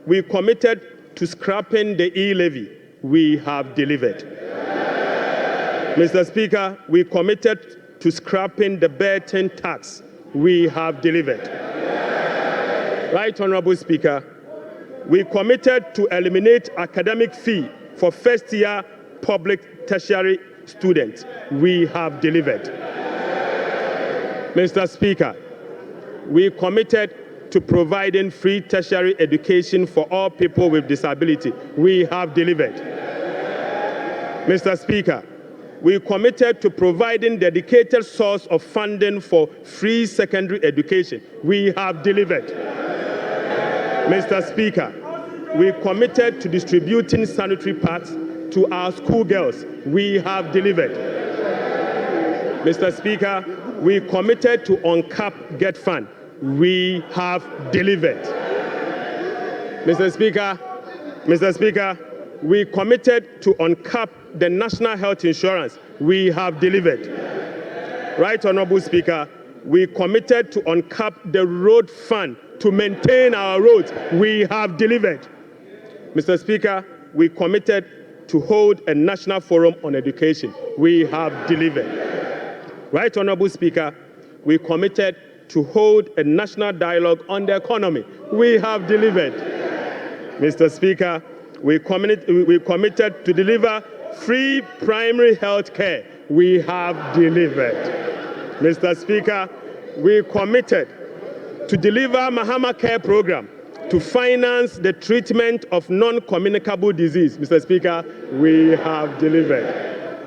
we committed to scrapping the e-levy. We have delivered. Mr. Speaker, we committed to scrapping the burden tax. We have delivered. Right Honorable Speaker, we committed to eliminate academic fee for first-year public tertiary students. We have delivered. Mr. Speaker, we committed to providing free tertiary education for all people with disability. We have delivered. Mr. Speaker, we committed to providing dedicated source of funding for free secondary education. We have delivered. Mr. Speaker, we committed to distributing sanitary pads to our schoolgirls. We have delivered. Mr. Speaker, we committed to uncap Get Fund. We have delivered. Mr. Speaker, we committed to uncap the national health insurance. We have delivered. Right Honorable Speaker, we committed to uncap the road fund to maintain our roads. We have delivered. Mr. Speaker, we committed to hold a national forum on education. We have delivered. Right Honorable Speaker, we committed to hold a national dialogue on the economy. We have delivered. Mr. Speaker, we committed to deliver free primary health care. We have delivered. Mr. Speaker, we committed to deliver Mahama Care Program to finance the treatment of non-communicable disease. Mr. Speaker, we have delivered.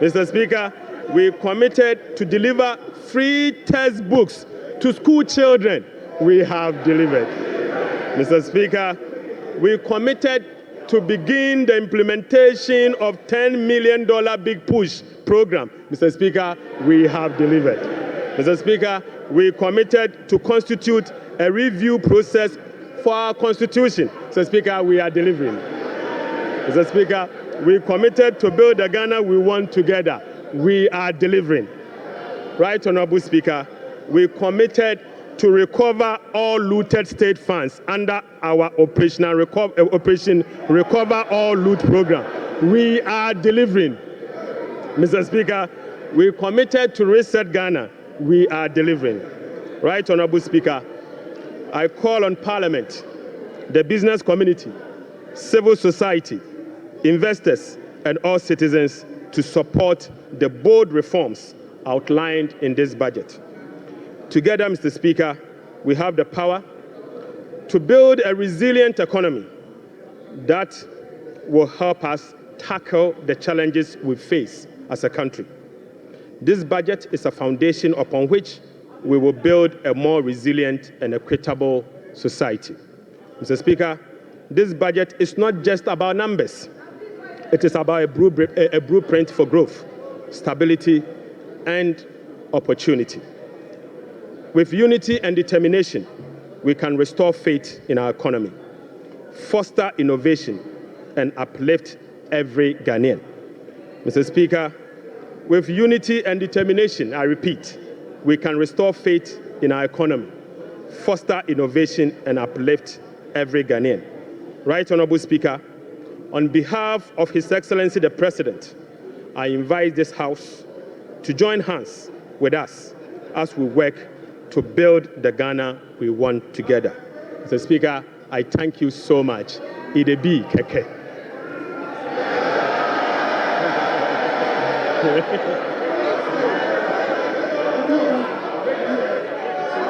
Mr. Speaker, we committed to deliver free textbooks to school children. We have delivered. Mr. Speaker, we committed to begin the implementation of $10 million Big Push program. Mr. Speaker, we have delivered. Mr. Speaker, we committed to constitute a review process for our Constitution. Mr. Speaker, we are delivering. Mr. Speaker, we committed to build the Ghana we want together. We are delivering. Right Honorable Speaker, we committed to recover all looted state funds under our Operation Recover All Loot program. We are delivering. Mr. Speaker, we committed to reset Ghana. We are delivering. Right Honorable Speaker, I call on Parliament, the business community, civil society, investors, and all citizens to support the bold reforms outlined in this budget. Together, Mr. Speaker, we have the power to build a resilient economy that will help us tackle the challenges we face as a country. This budget is a foundation upon which we will build a more resilient and equitable society. Mr. Speaker, this budget is not just about numbers. It is about a blueprint for growth, stability, and opportunity. With unity and determination, we can restore faith in our economy, foster innovation, and uplift every Ghanaian. Mr. Speaker, with unity and determination, I repeat, we can restore faith in our economy, foster innovation, and uplift every Ghanaian. Right Honorable Speaker, on behalf of His Excellency the President, I invite this House to join hands with us as we work to build the Ghana we want together. Mr. Speaker, I thank you so much. Idebi Keke.